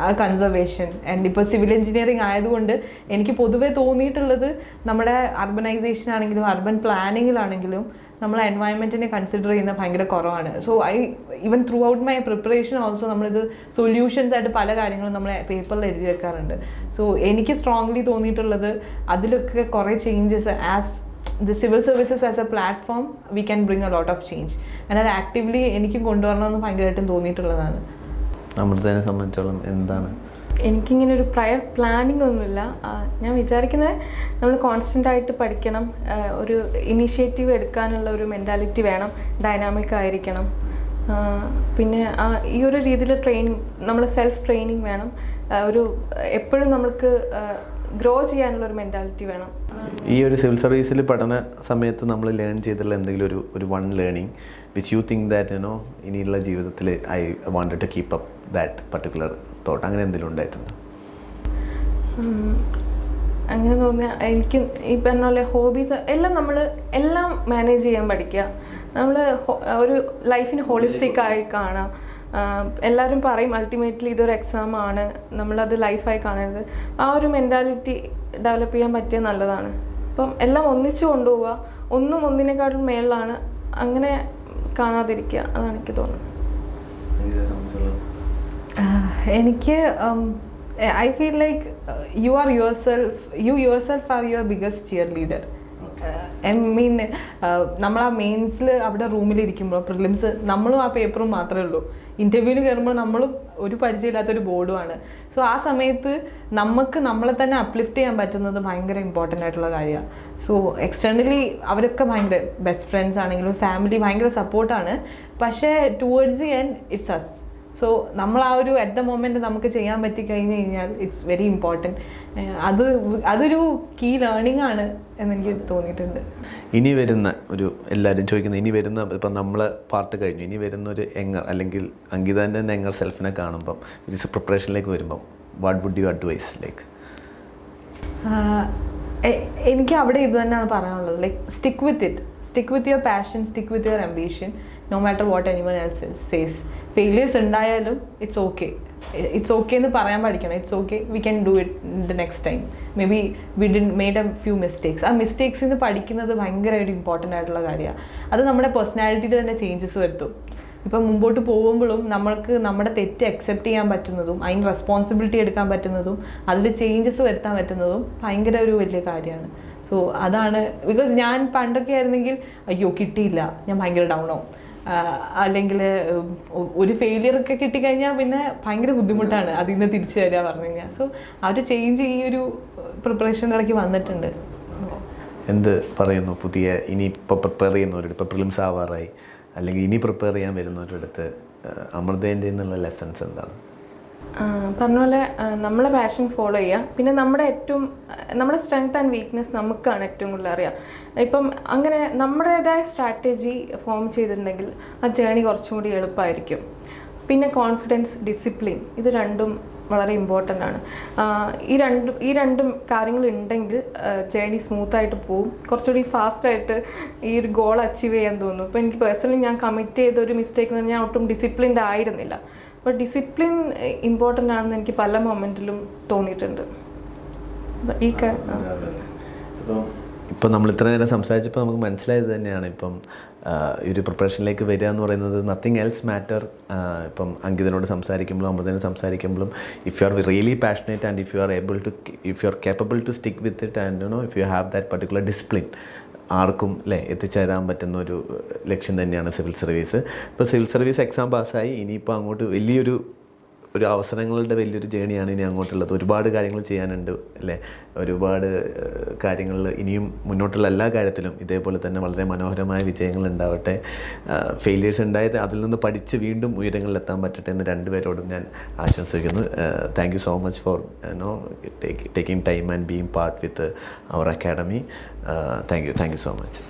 ആ കൺസർവേഷൻ. ആൻഡ് ഇപ്പോൾ സിവിൽ എഞ്ചിനീയറിംഗ് ആയതുകൊണ്ട് എനിക്ക് പൊതുവേ തോന്നിയിട്ടുള്ളത് നമ്മുടെ അർബനൈസേഷൻ ആണെങ്കിലും അർബൻ പ്ലാനിങ്ങിലാണെങ്കിലും നമ്മൾ എൻവയൺമെൻറ്റിനെ കൺസിഡർ ചെയ്യുന്നത് ഭയങ്കര കുറവാണ്. So even through out my preparation also നമ്മളിത് സൊല്യൂഷൻസ് ആയിട്ട് പല കാര്യങ്ങളും നമ്മൾ പേപ്പറിൽ എഴുതി വെക്കാറുണ്ട്. സോ എനിക്ക് സ്ട്രോങ്ലി തോന്നിയിട്ടുള്ളത് അതിലൊക്കെ കുറേ changes as the civil services as a platform we can bring a lot of change. and അത് ആക്റ്റീവ്ലി എനിക്കും കൊണ്ടുവരണമെന്ന് ഭയങ്കരമായിട്ടും തോന്നിയിട്ടുള്ളതാണ്. അമൃതയെ സംബന്ധിച്ചോളം എന്താണ്? എനിക്കിങ്ങനെ ഒരു പ്രയർ പ്ലാനിങ് ഒന്നുമില്ല. ഞാൻ വിചാരിക്കുന്നത് നമ്മൾ കോൺസ്റ്റൻ്റ് ആയിട്ട് പഠിക്കണം, ഒരു ഇനീഷ്യേറ്റീവ് എടുക്കാനുള്ള ഒരു മെൻറ്റാലിറ്റി വേണം, ഡൈനാമിക് ആയിരിക്കണം. പിന്നെ ഈ ഒരു രീതിയിൽ ട്രെയിനിങ് നമ്മൾ സെൽഫ് ട്രെയിനിങ് വേണം. ഒരു എപ്പോഴും നമുക്ക് ഗ്രോ ചെയ്യാനുള്ള ഒരു മെൻറ്റാലിറ്റി വേണം. ഈ ഒരു സിവിൽ സർവീസിൽ പഠന സമയത്ത് നമ്മൾ ലേൺ ചെയ്തിട്ടുള്ള എന്തെങ്കിലും ഒരു one learning which you think that you know ഇനിയുള്ള ജീവിതത്തിൽ I wanted to keep up that particular thought, അങ്ങനെ എന്തെങ്കിലും ഉണ്ടായിട്ടുണ്ടോ? അങ്ങനെ തോന്നിയ എനിക്ക് ഈ പറഞ്ഞ പോലെ ഹോബീസ് എല്ലാം മാനേജ് ചെയ്യാൻ പഠിക്കുക. നമ്മൾ ഒരു ലൈഫിന് ഹോളിസ്റ്റിക് ആയി കാണാം. എല്ലാവരും പറയും അൾട്ടിമേറ്റ്ലി ഇതൊരു എക്സാമാണ്, നമ്മളത് ലൈഫായി കാണരുത്. ആ ഒരു മെൻറ്റാലിറ്റി ഡെവലപ്പ് ചെയ്യാൻ പറ്റിയത് നല്ലതാണ്. അപ്പം എല്ലാം ഒന്നിച്ചു കൊണ്ടുപോവുക, ഒന്നും ഒന്നിനെക്കാളും മേളിലാണ്, അങ്ങനെ കാണാതിരിക്കുക, അതാണ് എനിക്ക് തോന്നുന്നത്. എനിക്ക് I feel like you your self are your biggest cheer leader. I mean നമ്മൾ ആ മെയിൻസിൽ അവിടെ റൂമിലിരിക്കുമ്പോൾ പ്രിലിംസ് നമ്മളും ആ പേപ്പറും മാത്രമേ ഉള്ളൂ. ഇൻ്റർവ്യൂവിന് കയറുമ്പോൾ നമ്മളും ഒരു പരിചയമില്ലാത്തൊരു ബോർഡുമാണ്. സോ ആ സമയത്ത് നമുക്ക് നമ്മളെ തന്നെ അപ്ലിഫ്റ്റ് ചെയ്യാൻ പറ്റുന്നത് ഭയങ്കര ഇമ്പോർട്ടൻ്റ് ആയിട്ടുള്ള കാര്യമാണ്. സോ എക്സ്റ്റേണലി അവരൊക്കെ ഭയങ്കര ബെസ്റ്റ് ഫ്രണ്ട്സ് ആണെങ്കിലും ഫാമിലി ഭയങ്കര സപ്പോർട്ടാണ്. പക്ഷേ towards the end it's us. So നമ്മൾ ആ ഒരു അറ്റ് ദ മൊമെൻറ്റ് നമുക്ക് ചെയ്യാൻ പറ്റി കഴിഞ്ഞ് കഴിഞ്ഞാൽ ഇറ്റ്സ് വെരി ഇമ്പോർട്ടൻറ്റ്. അതൊരു കീ ലേണിംഗ് ആണ് എന്നെനിക്ക് തോന്നിയിട്ടുണ്ട്. ഇനി വരുന്ന ഒരു എല്ലാവരും ചോദിക്കുന്നത്, ഇനി വരുന്ന ഇപ്പം നമ്മളെ പാർട്ട് കഴിഞ്ഞു, ഇനി വരുന്ന ഒരു യങ്ങർ അല്ലെങ്കിൽ അങ്കിതാൻ്റെ തന്നെ യങ്ങർ സെൽഫിനെ കാണുമ്പം പ്രിപ്പറേഷനിലേക്ക് വരുമ്പം what would you advise? Like എനിക്ക് അവിടെ ഇത് തന്നെയാണ് പറയാനുള്ളത്. Like stick with your passion, stick with your ambition, no matter what anyone else says. ഫെയിലിയേഴ്സ് ഉണ്ടായാലും ഇറ്റ്സ് ഓക്കെ എന്ന് പറയാൻ പഠിക്കണം. It's okay, we can do it the next time. Maybe we did made a few mistakes. ആ മിസ്റ്റേക്സിൽ നിന്ന് പഠിക്കുന്നത് ഭയങ്കര ഒരു ഇമ്പോർട്ടൻ്റ് ആയിട്ടുള്ള കാര്യമാണ്. അത് നമ്മുടെ പേഴ്സണാലിറ്റിയിൽ തന്നെ ചേഞ്ചസ് വരുത്തും. ഇപ്പം മുമ്പോട്ട് പോകുമ്പോഴും നമ്മൾക്ക് നമ്മുടെ തെറ്റ് അക്സെപ്റ്റ് ചെയ്യാൻ പറ്റുന്നതും അതിന് റെസ്പോൺസിബിലിറ്റി എടുക്കാൻ പറ്റുന്നതും അതിൽ ചേഞ്ചസ് വരുത്താൻ പറ്റുന്നതും ഭയങ്കര ഒരു വലിയ കാര്യമാണ്. സോ അതാണ്, ബിക്കോസ് ഞാൻ പണ്ടൊക്കെ ആയിരുന്നെങ്കിൽ അയ്യോ കിട്ടിയില്ല, ഞാൻ ഭയങ്കര ഡൗൺ ആവും. അല്ലെങ്കിൽ ഒരു ഫെയിലിയർ ഒക്കെ കിട്ടിക്കഴിഞ്ഞാൽ പിന്നെ ഭയങ്കര ബുദ്ധിമുട്ടാണ് അതിൽ നിന്ന് തിരിച്ചു വരിക പറഞ്ഞു കഴിഞ്ഞാൽ. സോ ആ ഒരു ചേഞ്ച് ഈ ഒരു പ്രിപ്പറേഷൻ്റെ ഇടയ്ക്ക് വന്നിട്ടുണ്ട്. എന്ത് പറയുന്നു പുതിയ ഇനി ഇപ്പോൾ പ്രിപ്പയർ ചെയ്യുന്നവരുടെ, ഇപ്പോൾ പ്രിലിംസ് ആവാറായി അല്ലെങ്കിൽ ഇനി പ്രിപ്പയർ ചെയ്യാൻ വരുന്നവരുടെ അടുത്ത് അമൃതേൻ്റെ നിന്നുള്ള ലെസൺസ് എന്താണ്? പറഞ്ഞ പോലെ നമ്മളെ പാഷൻ ഫോളോ ചെയ്യുക. പിന്നെ നമ്മുടെ സ്ട്രെങ്ത് ആൻഡ് വീക്ക്നെസ് നമുക്കാണ് ഏറ്റവും കൂടുതൽ അറിയാം. ഇപ്പം അങ്ങനെ നമ്മുടേതായ സ്ട്രാറ്റജി ഫോം ചെയ്തിട്ടുണ്ടെങ്കിൽ ആ ജേണി കുറച്ചും കൂടി എളുപ്പമായിരിക്കും. പിന്നെ കോൺഫിഡൻസ്, ഡിസിപ്ലിൻ, ഇത് രണ്ടും വളരെ ഇമ്പോർട്ടൻ്റ് ആണ്. ഈ രണ്ടും കാര്യങ്ങൾ ഉണ്ടെങ്കിൽ ജേണി സ്മൂത്തായിട്ട് പോവും, കുറച്ചുകൂടി ഫാസ്റ്റായിട്ട് ഈ ഒരു ഗോൾ അച്ചീവ് ചെയ്യാൻ തോന്നും. ഇപ്പോൾ എനിക്ക് പേഴ്സണലി ഞാൻ കമ്മിറ്റ് ചെയ്ത ഒരു മിസ്റ്റേക്ക് എന്ന് പറഞ്ഞാൽ ഞാൻ ഒട്ടും ഡിസിപ്ലിൻഡ് ആയിരുന്നില്ല. അപ്പോൾ ഡിസിപ്ലിൻ ഇമ്പോർട്ടൻ്റ് ആണെന്ന് എനിക്ക് പല മൊമെൻറ്റിലും തോന്നിയിട്ടുണ്ട്. ഇപ്പം നമ്മൾ ഇത്ര നേരം സംസാരിച്ചപ്പോൾ നമുക്ക് മനസ്സിലായത് തന്നെയാണ്, ഇപ്പം ഈ ഒരു പ്രിപ്പറേഷനിലേക്ക് വരിക എന്ന് പറയുന്നത് നത്തിങ് എൽസ് മാറ്റർ. ഇപ്പം അങ്കിതനോട് സംസാരിക്കുമ്പോഴും അമൃതനോട് സംസാരിക്കുമ്പോഴും if you are really passionate and if you are capable to stick with it and if you have that particular discipline, ആർക്കും എത്തിച്ചേരാൻ പറ്റുന്ന ഒരു ലക്ഷ്യം തന്നെയാണ് സിവിൽ സർവീസ്. ഇപ്പോൾ സിവിൽ സർവീസ് എക്സാം പാസ്സായി, ഇനിയിപ്പോൾ അങ്ങോട്ട് വലിയൊരു അവസരങ്ങളുടെ വലിയൊരു ജേണിയാണ് ഇനി അങ്ങോട്ടുള്ളത്. ഒരുപാട് കാര്യങ്ങൾ ചെയ്യാനുണ്ട് അല്ലേ, ഒരുപാട് കാര്യങ്ങളിൽ ഇനിയും മുന്നോട്ടുള്ള എല്ലാ കാര്യത്തിലും ഇതേപോലെ തന്നെ വളരെ മനോഹരമായ വിജയങ്ങൾ ഉണ്ടാവട്ടെ. ഫെയിലിയേഴ്സ് ഉണ്ടായത് അതിൽ നിന്ന് പഠിച്ച് വീണ്ടും ഉയരങ്ങളിലെത്താൻ പറ്റട്ടെ എന്ന് രണ്ടുപേരോടും ഞാൻ ആശംസിക്കുന്നു. Thank you so much for taking time and being part with our academy. Thank you so much.